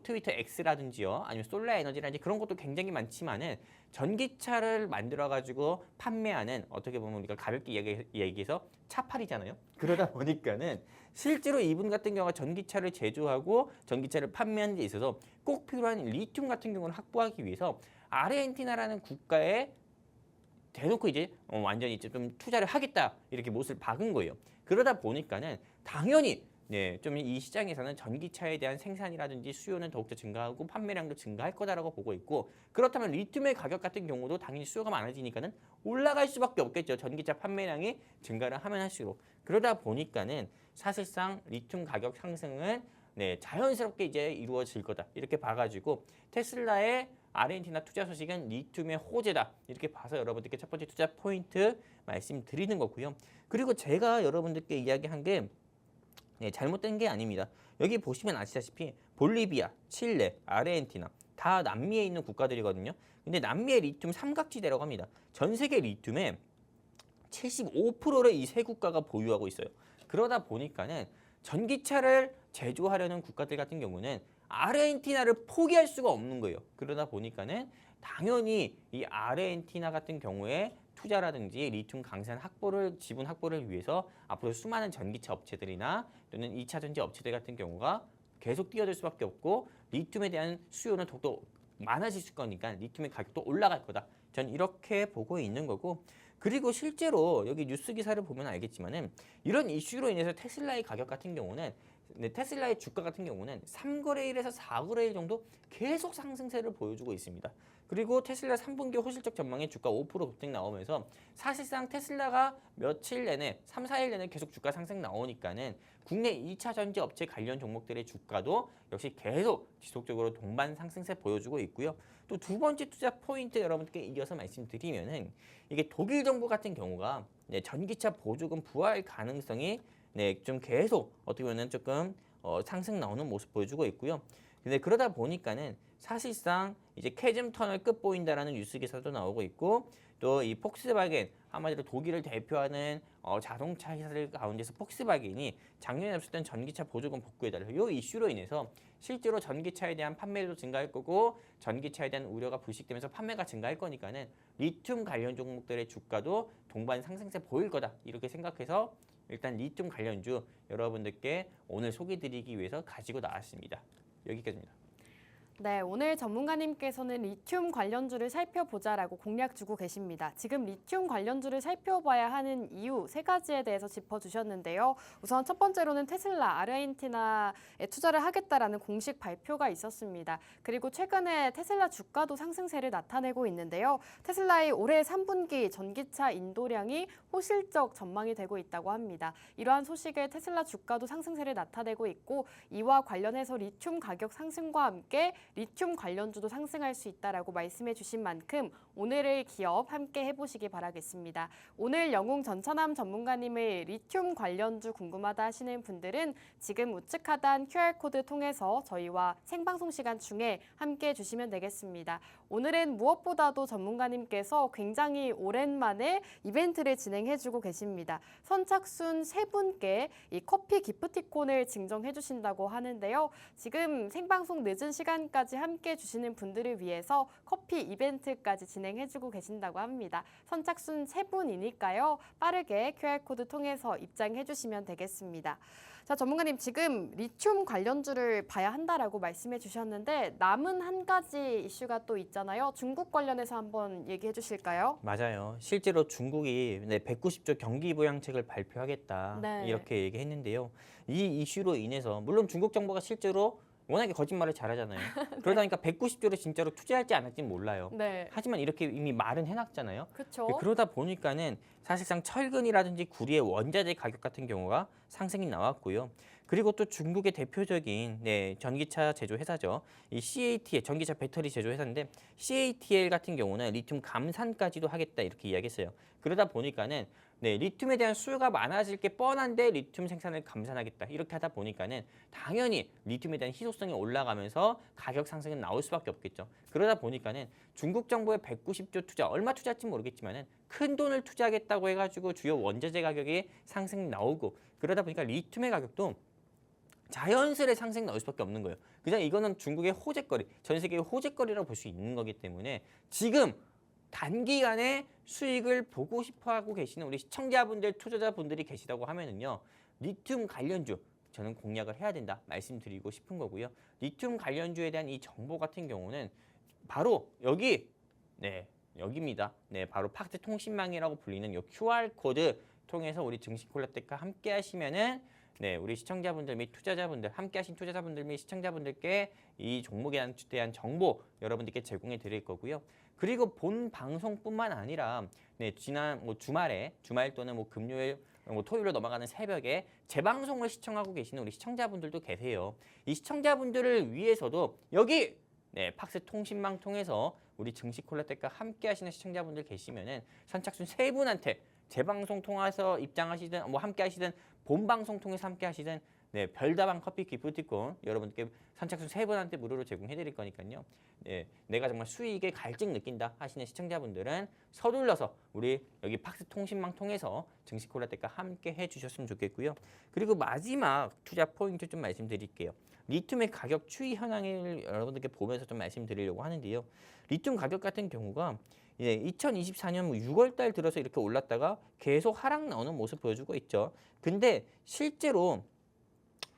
Speaker 2: 트위터 X라든지요, 아니면 솔라 에너지라든지 그런 것도 굉장히 많지만은 전기차를 만들어 가지고 판매하는, 어떻게 보면 우리가 가볍게 얘기해서 차팔이잖아요. 그러다 보니까는 실제로 이분 같은 경우가 전기차를 제조하고 전기차를 판매하는 데 있어서 꼭 필요한 리튬 같은 경우는 확보하기 위해서 아르헨티나라는 국가에 대놓고 이제 완전히 이제 좀 투자를 하겠다 이렇게 못을 박은 거예요. 그러다 보니까는 당연히 좀 이 시장에서는 전기차에 대한 생산이라든지 수요는 더욱더 증가하고 판매량도 증가할 거다라고 보고 있고, 그렇다면 리튬의 가격 같은 경우도 당연히 수요가 많아지니까는 올라갈 수밖에 없겠죠. 전기차 판매량이 증가를 하면 할수록. 그러다 보니까는 사실상 리튬 가격 상승은 자연스럽게 이제 이루어질 거다 이렇게 봐가지고 테슬라의 아르헨티나 투자 소식은 리튬의 호재다 이렇게 봐서 여러분들께 첫 번째 투자 포인트 말씀드리는 거고요. 그리고 제가 여러분들께 이야기한 게 잘못된 게 아닙니다. 여기 보시면 아시다시피 볼리비아, 칠레, 아르헨티나 다 남미에 있는 국가들이거든요. 근데 남미의 리튬 삼각지대라고 합니다. 전 세계 리튬의 75%를 이 세 국가가 보유하고 있어요. 그러다 보니까는 전기차를 제조하려는 국가들 같은 경우는 아르헨티나를 포기할 수가 없는 거예요. 그러다 보니까는 당연히 이 아르헨티나 같은 경우에 투자라든지 리튬 강산 지분 확보를 위해서 앞으로 수많은 전기차 업체들이나 또는 2차 전지 업체들 같은 경우가 계속 뛰어들 수밖에 없고, 리튬에 대한 수요는 더욱더 많아질 거니까 리튬의 가격도 올라갈 거다. 전 이렇게 보고 있는 거고, 그리고 실제로 여기 뉴스 기사를 보면 알겠지만은 이런 이슈로 인해서 테슬라의 가격 같은 경우는 테슬라의 주가 같은 경우는 3거래일에서 4거래일 정도 계속 상승세를 보여주고 있습니다. 그리고 테슬라 3분기 호실적 전망에 주가 5% 급등 나오면서 사실상 테슬라가 며칠 내내 3, 4일 내내 계속 주가 상승 나오니까는 국내 2차 전지 업체 관련 종목들의 주가도 역시 계속 지속적으로 동반 상승세 보여주고 있고요. 또 두 번째 투자 포인트 여러분께 이어서 말씀드리면은 이게 독일 정부 같은 경우가 전기차 보조금 부활 가능성이 좀 계속 어떻게 보면 조금 상승 나오는 모습 보여주고 있고요. 근데 그러다 보니까는 사실상 이제 캐즘 터널 끝 보인다라는 뉴스 기사도 나오고 있고, 또 이 폭스바겐, 한마디로 독일을 대표하는 자동차 회사들 가운데서 폭스바겐이 작년에 없었던 전기차 보조금 복구해달라 이 이슈로 인해서 실제로 전기차에 대한 판매도 증가할 거고, 전기차에 대한 우려가 불식되면서 판매가 증가할 거니까는 리튬 관련 종목들의 주가도 동반 상승세 보일 거다 이렇게 생각해서 일단 리튬 관련주 여러분들께 오늘 소개드리기 위해서 가지고 나왔습니다. 여기까지입니다.
Speaker 1: 네, 오늘 전문가님께서는 리튬 관련주를 살펴보자라고 공략 주고 계십니다. 지금 리튬 관련주를 살펴봐야 하는 이유 3가지에 대해서 짚어주셨는데요. 우선 첫 번째로는 테슬라 아르헨티나에 투자를 하겠다라는 공식 발표가 있었습니다. 그리고 최근에 테슬라 주가도 상승세를 나타내고 있는데요. 테슬라의 올해 3분기 전기차 인도량이 호실적 전망이 되고 있다고 합니다. 이러한 소식에 테슬라 주가도 상승세를 나타내고 있고, 이와 관련해서 리튬 가격 상승과 함께 리튬 관련주도 상승할 수 있다라고 말씀해 주신 만큼 오늘의 기업 함께 해보시기 바라겠습니다. 오늘 영웅 전천함 전문가님의 리튬 관련주 궁금하다 하시는 분들은 지금 우측 하단 QR코드 통해서 저희와 생방송 시간 중에 함께 해주시면 되겠습니다. 오늘은 무엇보다도 전문가님께서 굉장히 오랜만에 이벤트를 진행해주고 계십니다. 선착순 3분께 이 커피 기프티콘을 증정해 주신다고 하는데요. 지금 생방송 늦은 시간까지 함께 해주시는 분들을 위해서 커피 이벤트까지 진행해주고 계신다고 합니다. 선착순 3분이니까요. 빠르게 QR코드 통해서 입장해 주시면 되겠습니다. 자, 전문가님 지금 리튬 관련주를 봐야 한다라고 말씀해 주셨는데 남은 한 가지 이슈가 또 있잖아요. 중국 관련해서 한번 얘기해 주실까요?
Speaker 2: 맞아요. 실제로 중국이 190조 경기 부양책을 발표하겠다 이렇게 얘기했는데요. 이 이슈로 인해서 물론 중국 정부가 실제로 워낙에 거짓말을 잘하잖아요. 그러다 보니까 190조를 진짜로 투자할지 안 할지는 몰라요. 하지만 이렇게 이미 말은 해놨잖아요.
Speaker 1: 그렇죠.
Speaker 2: 그러다 보니까는 사실상 철근이라든지 구리의 원자재 가격 같은 경우가 상승이 나왔고요. 그리고 또 중국의 대표적인 전기차 제조 회사죠. 이 CATL, 전기차 배터리 제조 회사인데 CATL 같은 경우는 리튬 감산까지도 하겠다 이렇게 이야기했어요. 그러다 보니까는 리튬에 대한 수요가 많아질 게 뻔한데 리튬 생산을 감산하겠다 이렇게 하다 보니까는 당연히 리튬에 대한 희소성이 올라가면서 가격 상승은 나올 수밖에 없겠죠. 그러다 보니까는 중국 정부의 190조 투자, 얼마 투자할지 모르겠지만은 큰 돈을 투자하겠다고 해가지고 주요 원자재 가격이 상승이 나오고, 그러다 보니까 리튬의 가격도 자연스레 상승 나올 수밖에 없는 거예요. 그냥 이거는 중국의 호재거리, 전 세계의 호재거리라고 볼 수 있는 거기 때문에 지금 단기간에 수익을 보고 싶어하고 계시는 우리 시청자분들, 투자자분들이 계시다고 하면은요. 리튬 관련주 저는 공략을 해야 된다 말씀드리고 싶은 거고요. 리튬 관련주에 대한 이 정보 같은 경우는 바로 여기 여기입니다. 네, 바로 팍스 통신망이라고 불리는 이 QR 코드 통해서 우리 증시콜라텍과 함께 하시면은 우리 시청자분들 및 투자자분들, 함께 하신 투자자분들 및 시청자분들께 이 종목에 대한 정보 여러분들께 제공해 드릴 거고요. 그리고 본 방송뿐만 아니라 지난 주말 또는 금요일, 토요일로 넘어가는 새벽에 재방송을 시청하고 계시는 우리 시청자분들도 계세요. 이 시청자분들을 위해서도 여기 팍스 통신망 통해서 우리 증시콜라텍과 함께 하시는 시청자분들 계시면은 선착순 3분한테 재방송 통해서 입장하시든 함께 하시든 본 방송 통해서 함께 하시든 별다방 커피 기프티콘 여러분께 선착순 3분한테 무료로 제공해 드릴 거니까요. 내가 정말 수익에 갈증 느낀다 하시는 시청자분들은 서둘러서 우리 여기 팍스 통신망 통해서 증시콜라텍과 함께 해 주셨으면 좋겠고요. 그리고 마지막 투자 포인트 좀 말씀드릴게요. 리튬의 가격 추이 현황을 여러분들께 보면서 좀 말씀드리려고 하는데요. 리튬 가격 같은 경우가 2024년 6월 달 들어서 이렇게 올랐다가 계속 하락 나오는 모습 보여주고 있죠. 근데 실제로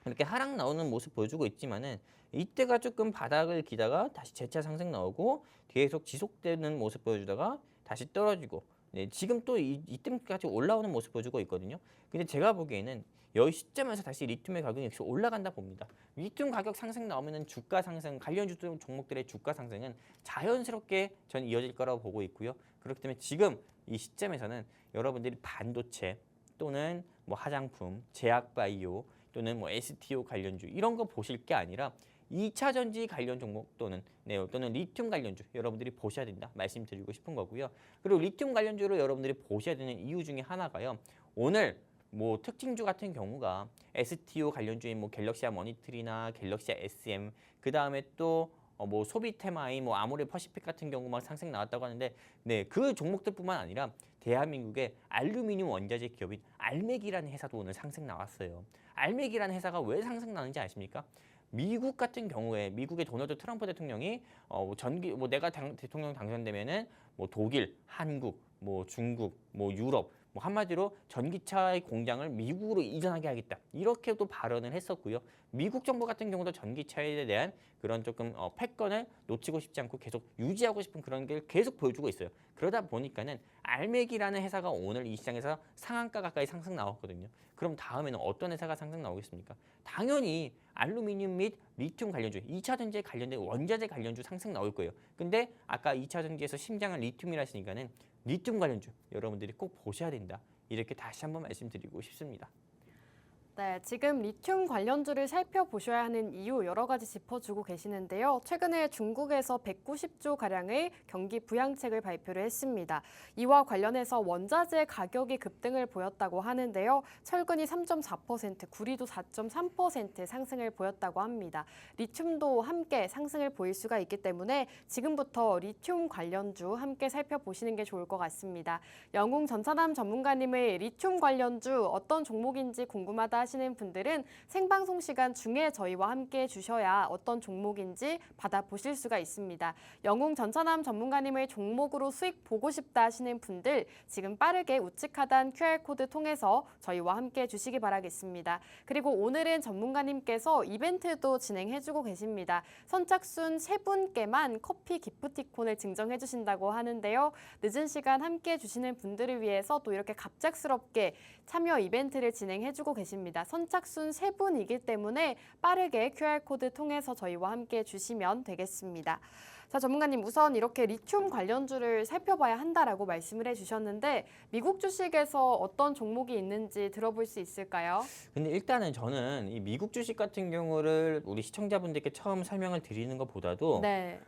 Speaker 2: 이렇게 하락 나오는 모습 보여주고 있지만은 이때가 조금 바닥을 기다가 다시 재차 상승 나오고 계속 지속되는 모습 보여주다가 다시 떨어지고 지금 또 이때까지 올라오는 모습 보여주고 있거든요. 근데 제가 보기에는 여기 시점에서 다시 리튬의 가격이 역시 올라간다 봅니다. 리튬 가격 상승 나오면은 주가 상승, 관련주 종목들의 주가 상승은 자연스럽게 전 이어질 거라고 보고 있고요. 그렇기 때문에 지금 이 시점에서는 여러분들이 반도체 또는 화장품, 제약바이오 또는 STO 관련주 이런 거 보실 게 아니라 2차 전지 관련 종목 또는 리튬 관련주 여러분들이 보셔야 된다 말씀드리고 싶은 거고요. 그리고 리튬 관련주를 여러분들이 보셔야 되는 이유 중에 하나가요. 오늘 특징주 같은 경우가 STO 관련주인 갤럭시아 머니터리나 갤럭시아 SM 그 다음에 또 소비테마인 아모레 퍼시픽 같은 경우 상승 나왔다고 하는데 그 종목들뿐만 아니라 대한민국의 알루미늄 원자재 기업인 알맥이라는 회사도 오늘 상승 나왔어요. 알맥이라는 회사가 왜 상승 나는지 아십니까? 미국 같은 경우에 미국의 도널드 트럼프 대통령이 내가 대통령 당선되면은 독일, 한국, 중국, 유럽 한마디로 전기차의 공장을 미국으로 이전하게 하겠다. 이렇게도 발언을 했었고요. 미국 정부 같은 경우도 전기차에 대한 그런 조금 패권을 놓치고 싶지 않고 계속 유지하고 싶은 그런 게 계속 보여주고 있어요. 그러다 보니까는 알맥이라는 회사가 오늘 이 시장에서 상한가 가까이 상승 나왔거든요. 그럼 다음에는 어떤 회사가 상승 나오겠습니까? 당연히 알루미늄 및 리튬 관련주, 2차 전지에 관련된 원자재 관련주 상승 나올 거예요. 근데 아까 2차 전지에서 심장은 리튬이라 했으니까는 리튬 관련주 여러분들이 꼭 보셔야 된다. 이렇게 다시 한번 말씀드리고 싶습니다.
Speaker 1: 네, 지금 리튬 관련주를 살펴보셔야 하는 이유 여러 가지 짚어주고 계시는데요. 최근에 중국에서 190조 가량의 경기 부양책을 발표를 했습니다. 이와 관련해서 원자재 가격이 급등을 보였다고 하는데요. 철근이 3.4%, 구리도 4.3% 상승을 보였다고 합니다. 리튬도 함께 상승을 보일 수가 있기 때문에 지금부터 리튬 관련주 함께 살펴보시는 게 좋을 것 같습니다. 영웅 전차남 전문가님의 리튬 관련주 어떤 종목인지 궁금하다 하시는 분들은 생방송 시간 중에 저희와 함께 해주셔야 어떤 종목인지 받아보실 수가 있습니다. 영웅 전차남 전문가님의 종목으로 수익 보고 싶다 하시는 분들 지금 빠르게 우측 하단 QR코드 통해서 저희와 함께 해주시기 바라겠습니다. 그리고 오늘은 전문가님께서 이벤트도 진행해주고 계십니다. 선착순 3분께만 커피 기프티콘을 증정해 주신다고 하는데요. 늦은 시간 함께 해주시는 분들을 위해서 또 이렇게 갑작스럽게 참여 이벤트를 진행해주고 계십니다. 선착순 3분이기 때문에 빠르게 QR코드 통해서 저희와 함께 해주시면 되겠습니다. 자, 전문가님 우선 이렇게 리튬 관련주를 살펴봐야 한다라고 말씀을 해주셨는데 미국 주식에서 어떤 종목이 있는지 들어볼 수 있을까요?
Speaker 2: 근데 일단은 저는 이 미국 주식 같은 경우를 우리 시청자분들께 처음 설명을 드리는 것보다도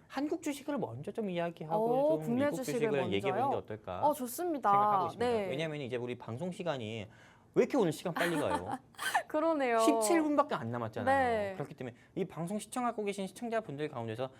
Speaker 2: 한국 주식을 먼저 좀 이야기하고 좀
Speaker 1: 국내
Speaker 2: 미국 주식을 얘기해보는 게 어떨까
Speaker 1: 좋습니다.
Speaker 2: 생각하고 있습니다. 왜냐하면 이제 우리 방송 시간이 왜 이렇게 오늘 시간 빨리 가요?
Speaker 1: 그러네요.
Speaker 2: 17분밖에 안 남았잖아요.
Speaker 1: 네.
Speaker 2: 그렇기 때문에 이 방송 시청하고 계신 시청자분들 가운데서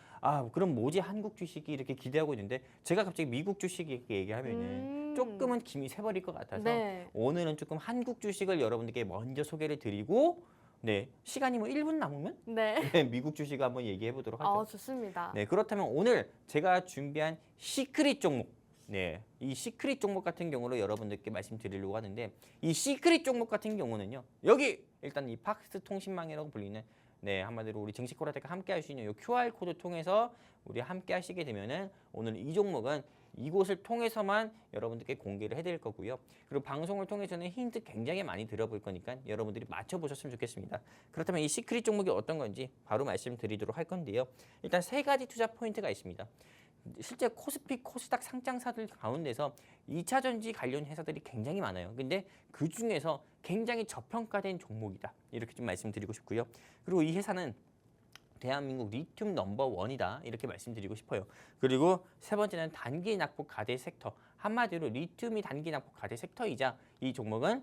Speaker 2: 그럼 뭐지 한국 주식이 이렇게 기대하고 있는데 제가 갑자기 미국 주식 얘기하면은 조금은 김이 새버릴 것 같아서 오늘은 조금 한국 주식을 여러분들께 먼저 소개를 드리고 네, 시간이 뭐 1분 남으면
Speaker 1: 네.
Speaker 2: 네, 미국 주식 한번 얘기해 보도록 하죠.
Speaker 1: 좋습니다.
Speaker 2: 네, 그렇다면 오늘 제가 준비한 시크릿 종목, 네, 이 시크릿 종목 같은 경우로 여러분들께 말씀드리려고 하는데 이 시크릿 종목 같은 경우는요. 여기 일단 이 팍스 통신망이라고 불리는 네, 한마디로 우리 증시 코라테가 함께 할 수 있는 이 QR 코드 통해서 우리 함께 하시게 되면은 오늘 이 종목은 이곳을 통해서만 여러분들께 공개를 해드릴 거고요. 그리고 방송을 통해서는 힌트 굉장히 많이 들어볼 거니까 여러분들이 맞춰보셨으면 좋겠습니다. 그렇다면 이 시크릿 종목이 어떤 건지 바로 말씀드리도록 할 건데요. 일단 세 가지 투자 포인트가 있습니다. 실제 코스피, 코스닥 상장사들 가운데서 2차 전지 관련 회사들이 굉장히 많아요. 근데 그 중에서 굉장히 저평가된 종목이다. 이렇게 좀 말씀드리고 싶고요. 그리고 이 회사는 대한민국 리튬 넘버 원이다 이렇게 말씀드리고 싶어요. 그리고 세 번째는 단기 낙폭 가대 섹터. 한마디로 리튬이 단기 낙폭 가대 섹터이자 이 종목은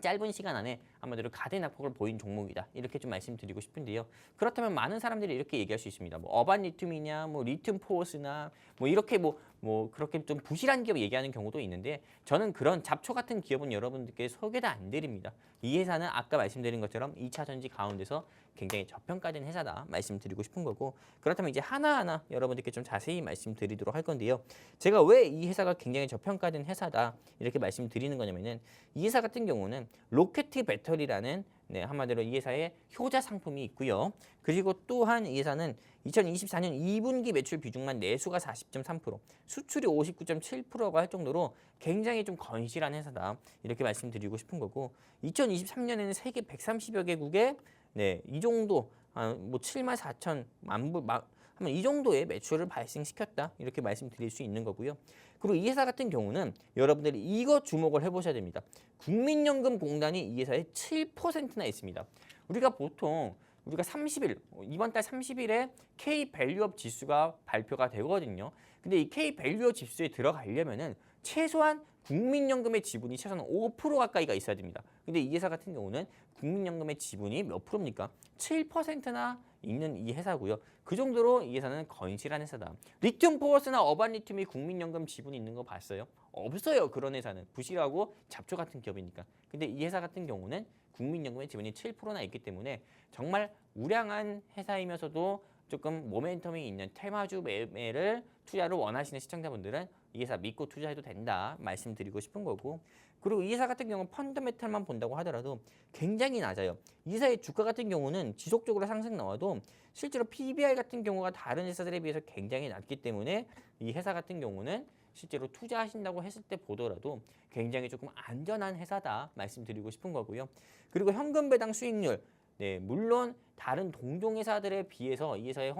Speaker 2: 짧은 시간 안에 한마디로 가대 낙폭을 보인 종목이다 이렇게 좀 말씀드리고 싶은데요. 그렇다면 많은 사람들이 이렇게 얘기할 수 있습니다. 뭐 어반 리튬이냐, 뭐 리튬 포스나 뭐 이렇게 뭐 그렇게 좀 부실한 기업 얘기하는 경우도 있는데 저는 그런 잡초 같은 기업은 여러분들께 소개도 안 드립니다. 이 회사는 아까 말씀드린 것처럼 2차 전지 가운데서 굉장히 저평가된 회사다 말씀드리고 싶은 거고 그렇다면 이제 하나하나 여러분들께 좀 자세히 말씀드리도록 할 건데요. 제가 왜 이 회사가 굉장히 저평가된 회사다 이렇게 말씀드리는 거냐면은 이 회사 같은 경우는 로켓 배터리라는 네, 한마디로 이 회사의 효자 상품이 있고요. 그리고 또한 이 회사는 2024년 2분기 매출 비중만 내수가 40.3%, 수출이 59.7%가 할 정도로 굉장히 좀 건실한 회사다. 이렇게 말씀드리고 싶은 거고 2023년에는 세계 130여 개국에 네, 이 정도 뭐 7만 4천 만 불 하면 이 정도의 매출을 발생시켰다. 이렇게 말씀드릴 수 있는 거고요. 그리고 이 회사 같은 경우는 여러분들이 이거 주목을 해보셔야 됩니다. 국민연금공단이 이 회사에 7%나 있습니다. 우리가 보통 우리가 30일, 이번 달 30일에 K-밸류업 지수가 발표가 되거든요. 근데 이 K-밸류업 지수에 들어가려면은 최소한 국민연금의 지분이 최소한 5% 가까이가 있어야 됩니다. 근데 이 회사 같은 경우는 국민연금의 지분이 몇 프로입니까? 7%나 있는 이 회사고요. 그 정도로 이 회사는 건실한 회사다. 리튬 포어스나 어반 리튬이 국민연금 지분이 있는 거 봤어요? 없어요. 그런 회사는 부실하고 잡초 같은 기업이니까. 근데 이 회사 같은 경우는 국민연금의 지분이 7%나 있기 때문에 정말 우량한 회사이면서도 조금 모멘텀이 있는 테마주 매매를 투자를 원하시는 시청자분들은 이 회사 믿고 투자해도 된다 말씀드리고 싶은 거고 그리고 이 회사 같은 경우는 펀더메탈만 본다고 하더라도 굉장히 낮아요. 이 회사의 주가 같은 경우는 지속적으로 상승 나와도 실제로 PBR 같은 경우가 다른 회사들에 비해서 굉장히 낮기 때문에 이 회사 같은 경우는 실제로 투자하신다고 했을 때 보더라도 굉장히 조금 안전한 회사다 말씀드리고 싶은 거고요. 그리고 현금 배당 수익률 네, 물론 다른 동종 회사들에 비해서 이 회사의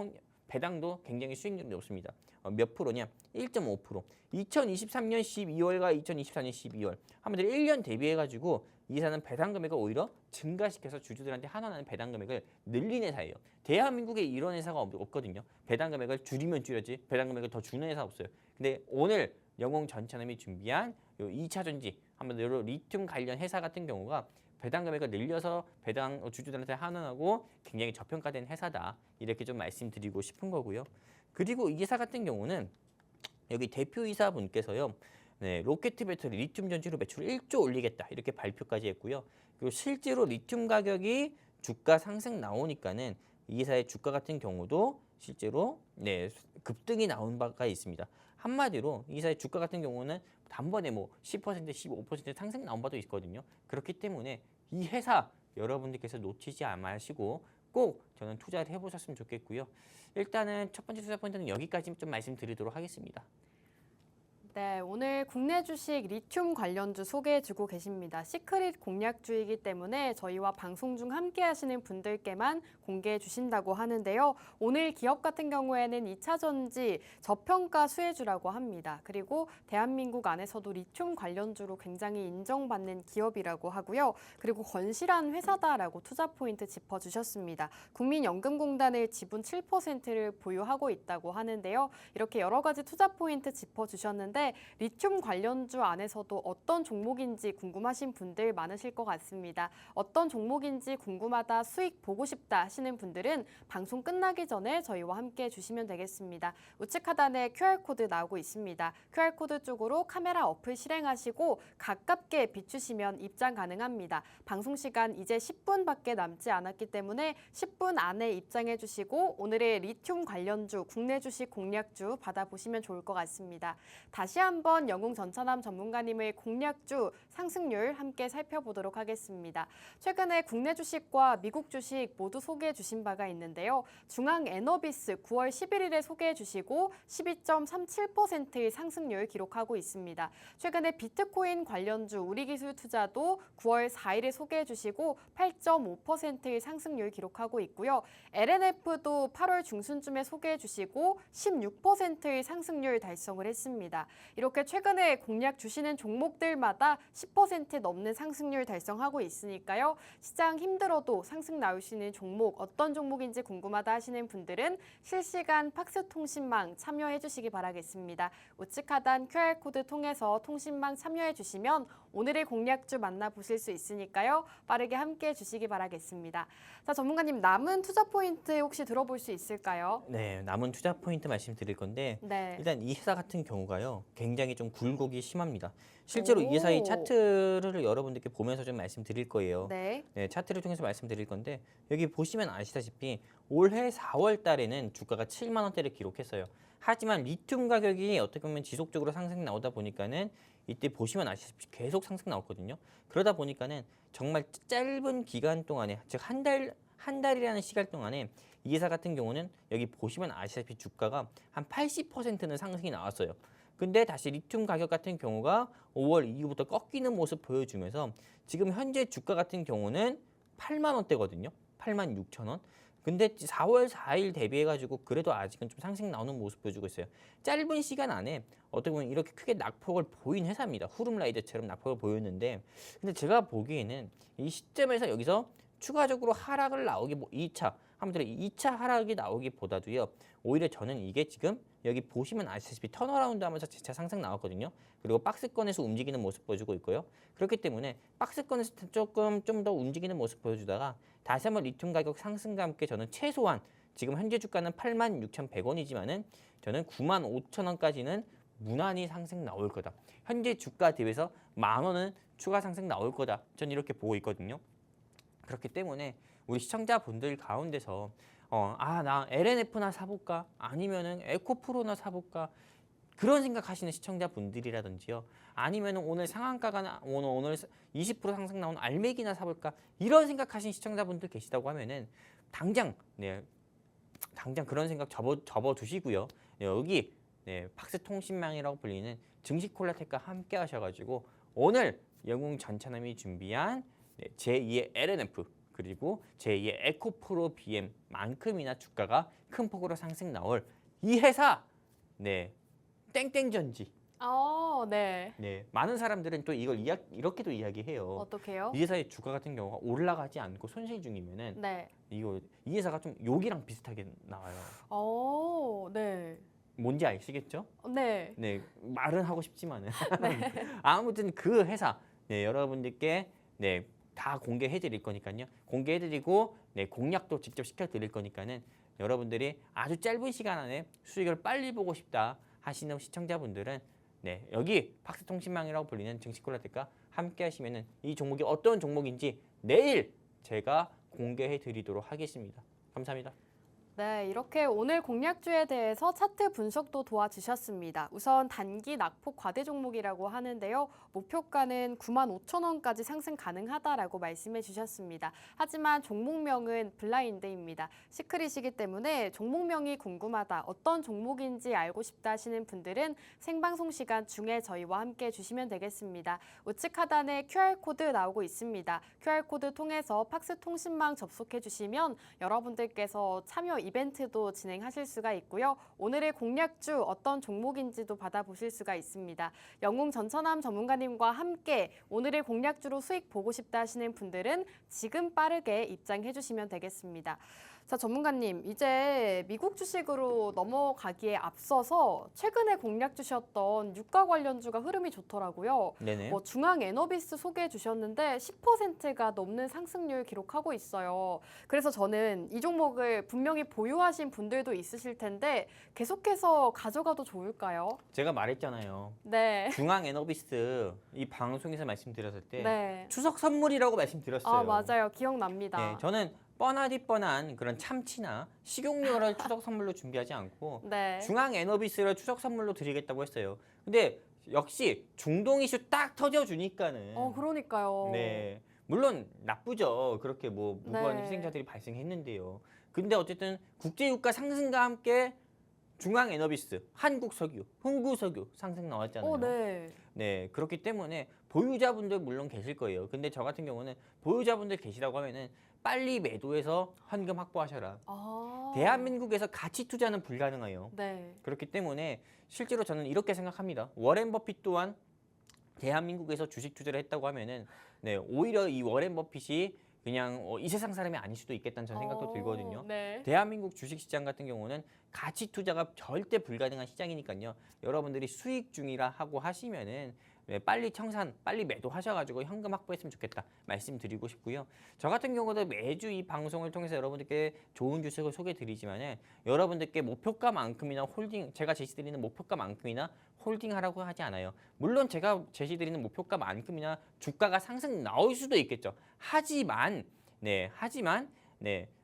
Speaker 2: 배당도 굉장히 수익률이 높습니다. 몇 프로냐? 1.5%. 2023년 12월과 2024년 12월 한마디로 1년 대비해가지고 이 회사는 배당 금액을 오히려 증가시켜서 주주들한테 환원하는 배당 금액을 늘린 회사예요. 대한민국에 이런 회사가 없거든요. 배당 금액을 줄이면 줄였지 배당 금액을 더 주는 회사 없어요. 근데 오늘 영웅전천함이 준비한 요 2차 전지 한마디로 리튬 관련 회사 같은 경우가 배당 금액을 늘려서 배당 주주들한테 환원하고 굉장히 저평가된 회사다. 이렇게 좀 말씀드리고 싶은 거고요. 그리고 이 회사 같은 경우는 여기 대표이사분께서요. 네, 로켓 배터리 리튬 전지로 매출 1조 올리겠다. 이렇게 발표까지 했고요. 그리고 실제로 리튬 가격이 주가 상승 나오니까는 이 회사의 주가 같은 경우도 실제로 네, 급등이 나온 바가 있습니다. 한마디로 이 회사의 주가 같은 경우는 단번에 뭐 10%, 15% 상승 나온 바도 있거든요. 그렇기 때문에 이 회사 여러분들께서 놓치지 마시고 꼭 저는 투자를 해보셨으면 좋겠고요. 일단은 첫 번째 투자 포인트는 여기까지 좀 말씀드리도록 하겠습니다.
Speaker 1: 네, 오늘 국내 주식 리튬 관련주 소개해주고 계십니다. 시크릿 공략주이기 때문에 저희와 방송 중 함께 하시는 분들께만 공개해 주신다고 하는데요. 오늘 기업 같은 경우에는 2차 전지 저평가 수혜주라고 합니다. 그리고 대한민국 안에서도 리튬 관련주로 굉장히 인정받는 기업이라고 하고요. 그리고 건실한 회사다라고 투자 포인트 짚어주셨습니다. 국민연금공단의 지분 7%를 보유하고 있다고 하는데요. 이렇게 여러 가지 투자 포인트 짚어주셨는데 텐데 리튬 관련주 안에서도 어떤 종목인지 궁금하신 분들 많으실 것 같습니다. 어떤 종목인지 궁금하다, 수익 보고 싶다 하시는 분들은 방송 끝나기 전에 저희와 함께 해주시면 되겠습니다. 우측 하단에 QR코드 나오고 있습니다. QR코드 쪽으로 카메라 어플 실행하시고 가깝게 비추시면 입장 가능합니다. 방송 시간 이제 10분밖에 남지 않았기 때문에 10분 안에 입장해 주시고 오늘의 리튬 관련주, 국내 주식 공략주 받아보시면 좋을 것 같습니다. 다시 한번 영웅전천남 전문가님의 공략주 상승률 함께 살펴보도록 하겠습니다. 최근에 국내 주식과 미국 주식 모두 소개해 주신 바가 있는데요. 중앙에너비스 9월 11일에 소개해 주시고 12.37%의 상승률 기록하고 있습니다. 최근에 비트코인 관련주 우리기술투자도 9월 4일에 소개해 주시고 8.5%의 상승률 기록하고 있고요. LNF도 8월 중순쯤에 소개해 주시고 16%의 상승률 달성을 했습니다. 이렇게 최근에 공략 주시는 종목들마다 10% 넘는 상승률 달성하고 있으니까요. 시장 힘들어도 상승 나올 수 있는 종목 어떤 종목인지 궁금하다 하시는 분들은 실시간 팍스통신망 참여해 주시기 바라겠습니다. 우측 하단 QR코드 통해서 통신망 참여해 주시면 오늘의 공략주 만나보실 수 있으니까요. 빠르게 함께 해주시기 바라겠습니다. 자, 전문가님 남은 투자 포인트 혹시 들어볼 수 있을까요?
Speaker 2: 네, 남은 투자 포인트 말씀드릴 건데
Speaker 1: 네.
Speaker 2: 일단 이 회사 같은 경우가요. 굉장히 좀 굴곡이 심합니다. 실제로 이
Speaker 1: 오.
Speaker 2: 회사의 차트를 여러분들께 보면서 좀 말씀드릴 거예요.
Speaker 1: 네.
Speaker 2: 네, 차트를 통해서 말씀드릴 건데 여기 보시면 아시다시피 올해 4월 달에는 주가가 7만 원대를 기록했어요. 하지만 리튬 가격이 어떻게 보면 지속적으로 상승 나오다 보니까는 이때 보시면 아시다시피 계속 상승 나왔거든요. 그러다 보니까는 정말 짧은 기간 동안에 즉 한 달이라는 시간 동안에 이 회사 같은 경우는 여기 보시면 아시다시피 주가가 한 80%는 상승이 나왔어요. 근데 다시 리튬 가격 같은 경우가 5월 이후부터 꺾이는 모습 보여주면서 지금 현재 주가 같은 경우는 8만 원대거든요. 8만 6천 원. 근데 4월 4일 대비해가지고 그래도 아직은 좀 상승 나오는 모습 보여주고 있어요. 짧은 시간 안에 어떻게 보면 이렇게 크게 낙폭을 보인 회사입니다. 후룸라이더처럼 낙폭을 보였는데 근데 제가 보기에는 이 시점에서 여기서 추가적으로 하락을 나오기 2차 아무튼 2차 하락이 나오기보다도요. 오히려 저는 이게 지금 여기 보시면 아시다시피 턴어라운드 하면서 재차 상승 나왔거든요. 그리고 박스권에서 움직이는 모습 보여주고 있고요. 그렇기 때문에 박스권에서 조금 좀 더 움직이는 모습 보여주다가 다시 한번 리튬 가격 상승과 함께 저는 최소한 지금 현재 주가는 86,100원이지만은 저는 95,000원까지는 무난히 상승 나올 거다. 현재 주가 대비해서 10,000원은 추가 상승 나올 거다. 전 이렇게 보고 있거든요. 그렇기 때문에 우리 시청자분들 가운데서 나 LNF나 사볼까? 아니면은 에코프로나 사볼까? 그런 생각하시는 시청자분들이라든지요. 아니면은 오늘 상한가가 오늘 20% 상승 나온 알맥이나 사볼까? 이런 생각하시는 시청자분들 계시다고 하면은 당장 그런 생각 접어 두시고요. 여기 팍스통신망이라고 불리는 증시콜라텍과 함께 하셔가지고 오늘 영웅전천남이 준비한 제2의 LNF 그리고 제2의 에코프로 BM만큼이나 주가가 큰 폭으로 상승 나올 이 회사 땡땡전지.
Speaker 1: 네.
Speaker 2: 많은 사람들은 또 이걸 이렇게도 이야기해요.
Speaker 1: 어떻게요?
Speaker 2: 이 회사의 주가 같은 경우가 올라가지 않고 손실 중이면은
Speaker 1: 네.
Speaker 2: 이 회사가 좀 욕이랑 비슷하게 나와요.
Speaker 1: 네.
Speaker 2: 뭔지 아시겠죠?
Speaker 1: 네.
Speaker 2: 네, 말은 하고 싶지만은
Speaker 1: 네.
Speaker 2: 아무튼 그 회사 여러분들께 다 공개해 드릴 거니까요. 공개해 드리고 공략도 직접 시켜 드릴 거니까는 여러분들이 아주 짧은 시간 안에 수익을 빨리 보고 싶다 하시는 시청자분들은 여기 팍스통신망이라고 불리는 증시콜라텍과 함께 하시면은 이 종목이 어떤 종목인지 내일 제가 공개해 드리도록 하겠습니다. 감사합니다.
Speaker 1: 네, 이렇게 오늘 공략주에 대해서 차트 분석도 도와주셨습니다. 우선 단기 낙폭 과대 종목이라고 하는데요. 목표가는 95,000원까지 상승 가능하다라고 말씀해 주셨습니다. 하지만 종목명은 블라인드입니다. 시크릿이기 때문에 종목명이 궁금하다, 어떤 종목인지 알고 싶다 하시는 분들은 생방송 시간 중에 저희와 함께 해주시면 되겠습니다. 우측 하단에 QR코드 나오고 있습니다. QR코드 통해서 팍스통신망 접속해 주시면 여러분들께서 참여 이벤트도 진행하실 수가 있고요. 오늘의 공략주 어떤 종목인지도 받아보실 수가 있습니다. 영웅전천남 전문가님과 함께 오늘의 공략주로 수익 보고 싶다 하시는 분들은 지금 빠르게 입장해 주시면 되겠습니다. 자, 전문가님, 이제 미국 주식으로 넘어가기에 앞서서 최근에 공략 주셨던 유가 관련주가 흐름이 좋더라고요.
Speaker 2: 네네.
Speaker 1: 뭐 중앙 에너비스 소개해 주셨는데 10%가 넘는 상승률 기록하고 있어요. 그래서 저는 이 종목을 분명히 보유하신 분들도 있으실 텐데 계속해서 가져가도 좋을까요?
Speaker 2: 제가 말했잖아요.
Speaker 1: 네.
Speaker 2: 중앙 에너비스 이 방송에서 말씀드렸을 때
Speaker 1: 네.
Speaker 2: 추석 선물이라고 말씀드렸어요.
Speaker 1: 아, 맞아요. 기억납니다.
Speaker 2: 네, 저는 뻔하디 뻔한 그런 참치나 식용유를 추석 선물로 준비하지 않고
Speaker 1: 네.
Speaker 2: 중앙 에너비스를 추석 선물로 드리겠다고 했어요. 근데 역시 중동 이슈 딱 터져주니까는
Speaker 1: 그러니까요.
Speaker 2: 네, 물론 나쁘죠. 그렇게 뭐 무고한
Speaker 1: 네.
Speaker 2: 희생자들이 발생했는데요. 근데 어쨌든 국제유가 상승과 함께 중앙 에너비스, 한국석유, 흥구석유 상승 나왔잖아요.
Speaker 1: 네.
Speaker 2: 네, 그렇기 때문에 보유자분들 물론 계실 거예요. 근데 저 같은 경우는 보유자분들 계시다고 하면은 빨리 매도해서 현금 확보하셔라.
Speaker 1: 아.
Speaker 2: 대한민국에서 가치 투자는 불가능해요.
Speaker 1: 네.
Speaker 2: 그렇기 때문에 실제로 저는 이렇게 생각합니다. 워렌 버핏 또한 대한민국에서 주식 투자를 했다고 하면은 네, 오히려 이 워렌 버핏이 그냥 이 세상 사람이 아닐 수도 있겠다는 저는 생각도 들거든요.
Speaker 1: 네.
Speaker 2: 대한민국 주식시장 같은 경우는 가치 투자가 절대 불가능한 시장이니까요. 여러분들이 수익 중이라 하고 하시면은 네, 빨리 청산, 빨리 매도하셔가지고 현금 확보했으면 좋겠다 말씀드리고 싶고요. 저 같은 경우도 매주 이 방송을 통해서 여러분들께 좋은 주식을 소개드리지만은 여러분들께 목표가만큼이나 홀딩, 제가 제시드리는 목표가만큼이나 홀딩하라고 하지 않아요. 물론 제가 제시드리는 목표가만큼이나 주가가 상승 나올 수도 있겠죠. 하지만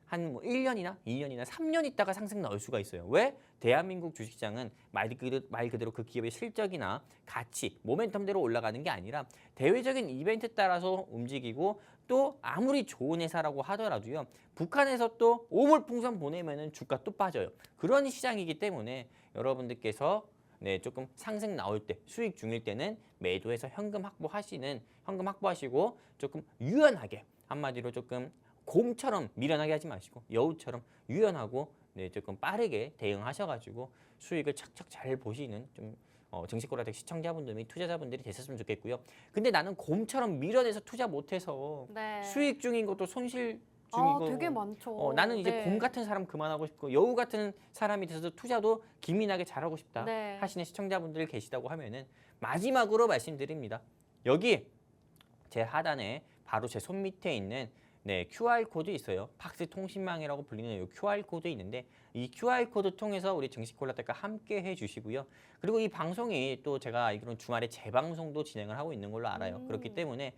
Speaker 2: 한 뭐 1년이나 2년이나 3년 있다가 상승 나올 수가 있어요. 왜? 대한민국 주식시장은 말 그대로 그 기업의 실적이나 가치, 모멘텀대로 올라가는 게 아니라 대외적인 이벤트 따라서 움직이고 또 아무리 좋은 회사라고 하더라도요. 북한에서 또 오물풍선 보내면은 주가 또 빠져요. 그런 시장이기 때문에 여러분들께서 네, 조금 상승 나올 때, 수익 중일 때는 매도해서 현금 확보하시고 조금 유연하게 한마디로 조금 곰처럼 미련하게 하지 마시고 여우처럼 유연하고 네, 조금 빠르게 대응하셔가지고 수익을 착착 잘 보시는 좀 증시코라텍 시청자분들 및 투자자분들이 되셨으면 좋겠고요. 근데 나는 곰처럼 미련해서 투자 못해서
Speaker 1: 네.
Speaker 2: 수익 중인 것도 손실 중이고
Speaker 1: 되게 많죠.
Speaker 2: 나는 이제
Speaker 1: 네.
Speaker 2: 곰 같은 사람 그만하고 싶고 여우 같은 사람이 돼서 투자도 기민하게 잘하고 싶다
Speaker 1: 네.
Speaker 2: 하시는 시청자분들 계시다고 하면은 마지막으로 말씀드립니다. 여기 제 하단에 바로 제 손 밑에 있는 네, QR코드 있어요. 팍스 통신망이라고 불리는 이 QR코드 있는데 이 QR코드 통해서 우리 증시콜라텍과 함께 해주시고요. 그리고 이 방송이 또 제가 알기로는 주말에 재방송도 진행을 하고 있는 걸로 알아요. 그렇기 때문에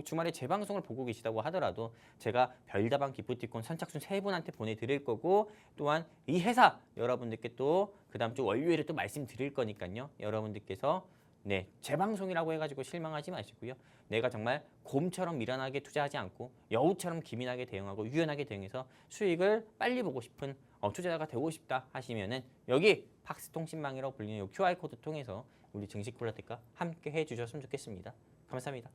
Speaker 2: 주말에 재방송을 보고 계시다고 하더라도 제가 별다방 기프티콘 선착순 3분한테 보내드릴 거고 또한 이 회사 여러분들께 또 그 다음 주 월요일에 또 말씀드릴 거니까요. 여러분들께서 네, 재방송이라고 해가지고 실망하지 마시고요. 내가 정말 곰처럼 미련하게 투자하지 않고 여우처럼 기민하게 대응하고 유연하게 대응해서 수익을 빨리 보고 싶은 투자자가 되고 싶다 하시면은 여기 팍스 통신망이라고 불리는 이 QR코드 통해서 우리 증시콜라텍과 함께 해주셨으면 좋겠습니다. 감사합니다.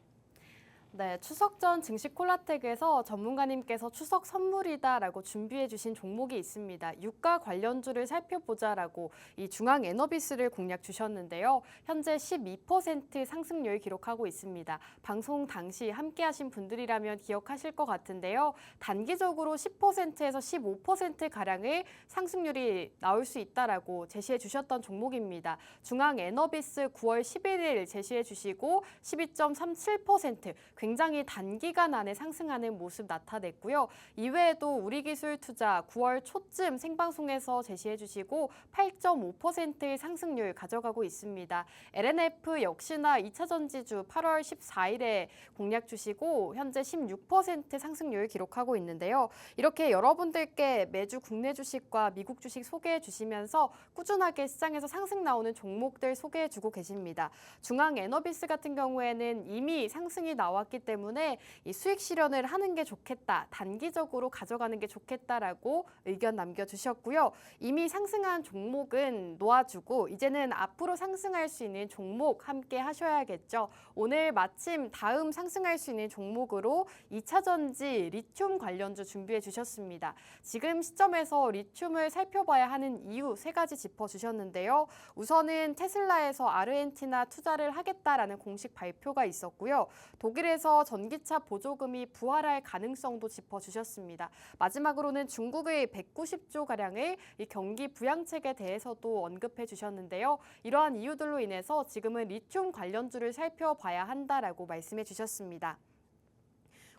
Speaker 1: 네, 추석 전 증시콜라텍에서 전문가님께서 추석 선물이다라고 준비해 주신 종목이 있습니다. 유가 관련주를 살펴보자라고 이 중앙 에너비스를 공략 주셨는데요. 현재 12% 상승률 기록하고 있습니다. 방송 당시 함께 하신 분들이라면 기억하실 것 같은데요. 단기적으로 10%에서 15%가량의 상승률이 나올 수 있다라고 제시해 주셨던 종목입니다. 중앙 에너비스 9월 11일 제시해 주시고 12.37% 굉장히 단기간 안에 상승하는 모습 나타냈고요. 이외에도 우리기술투자 9월 초쯤 생방송에서 제시해 주시고 8.5%의 상승률 가져가고 있습니다. LNF 역시나 2차 전지주 8월 14일에 공략 주시고 현재 16% 상승률 기록하고 있는데요. 이렇게 여러분들께 매주 국내 주식과 미국 주식 소개해 주시면서 꾸준하게 시장에서 상승 나오는 종목들 소개해 주고 계십니다. 중앙 에너비스 같은 경우에는 이미 상승이 나왔기 때문에 이 수익 실현을 하는 게 좋겠다. 단기적으로 가져가는 게 좋겠다라고 의견 남겨주셨고요. 이미 상승한 종목은 놓아주고 이제는 앞으로 상승할 수 있는 종목 함께 하셔야겠죠. 오늘 마침 다음 상승할 수 있는 종목으로 2차 전지 리튬 관련주 준비해 주셨습니다. 지금 시점에서 리튬을 살펴봐야 하는 이유 3가지 짚어주셨는데요. 우선은 테슬라에서 아르헨티나 투자를 하겠다라는 공식 발표가 있었고요. 독일에서 통해서 전기차 보조금이 부활할 가능성도 짚어주셨습니다. 마지막으로는 중국의 190조 가량의 이 경기 부양책에 대해서도 언급해 주셨는데요. 이러한 이유들로 인해서 지금은 리튬 관련주를 살펴봐야 한다라고 말씀해 주셨습니다.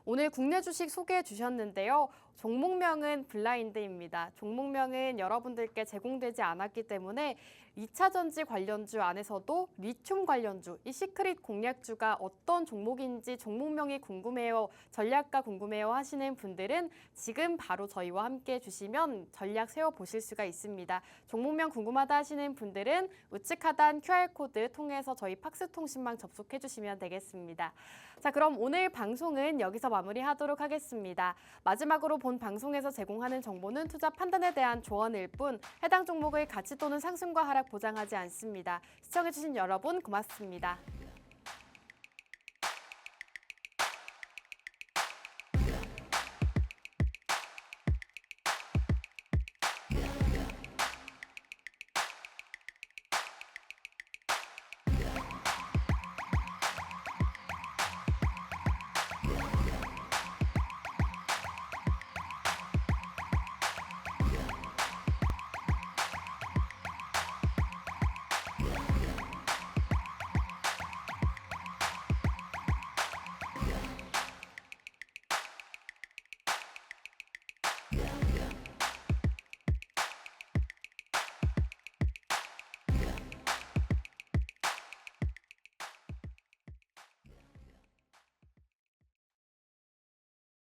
Speaker 1: 오늘 국내 주식 소개해 주셨는데요. 종목명은 블라인드입니다. 종목명은 여러분들께 제공되지 않았기 때문에 2차 전지 관련주 안에서도 리튬 관련주, 이 시크릿 공략주가 어떤 종목인지 종목명이 궁금해요, 전략가 궁금해요 하시는 분들은 지금 바로 저희와 함께 해주시면 전략 세워보실 수가 있습니다. 종목명 궁금하다 하시는 분들은 우측 하단 QR코드 통해서 저희 팍스통신망 접속해 주시면 되겠습니다. 자, 그럼 오늘 방송은 여기서 마무리하도록 하겠습니다. 마지막으로 본 방송에서 제공하는 정보는 투자 판단에 대한 조언일 뿐 해당 종목의 가치 또는 상승과 하락 보장하지 않습니다. 시청해주신 여러분 고맙습니다.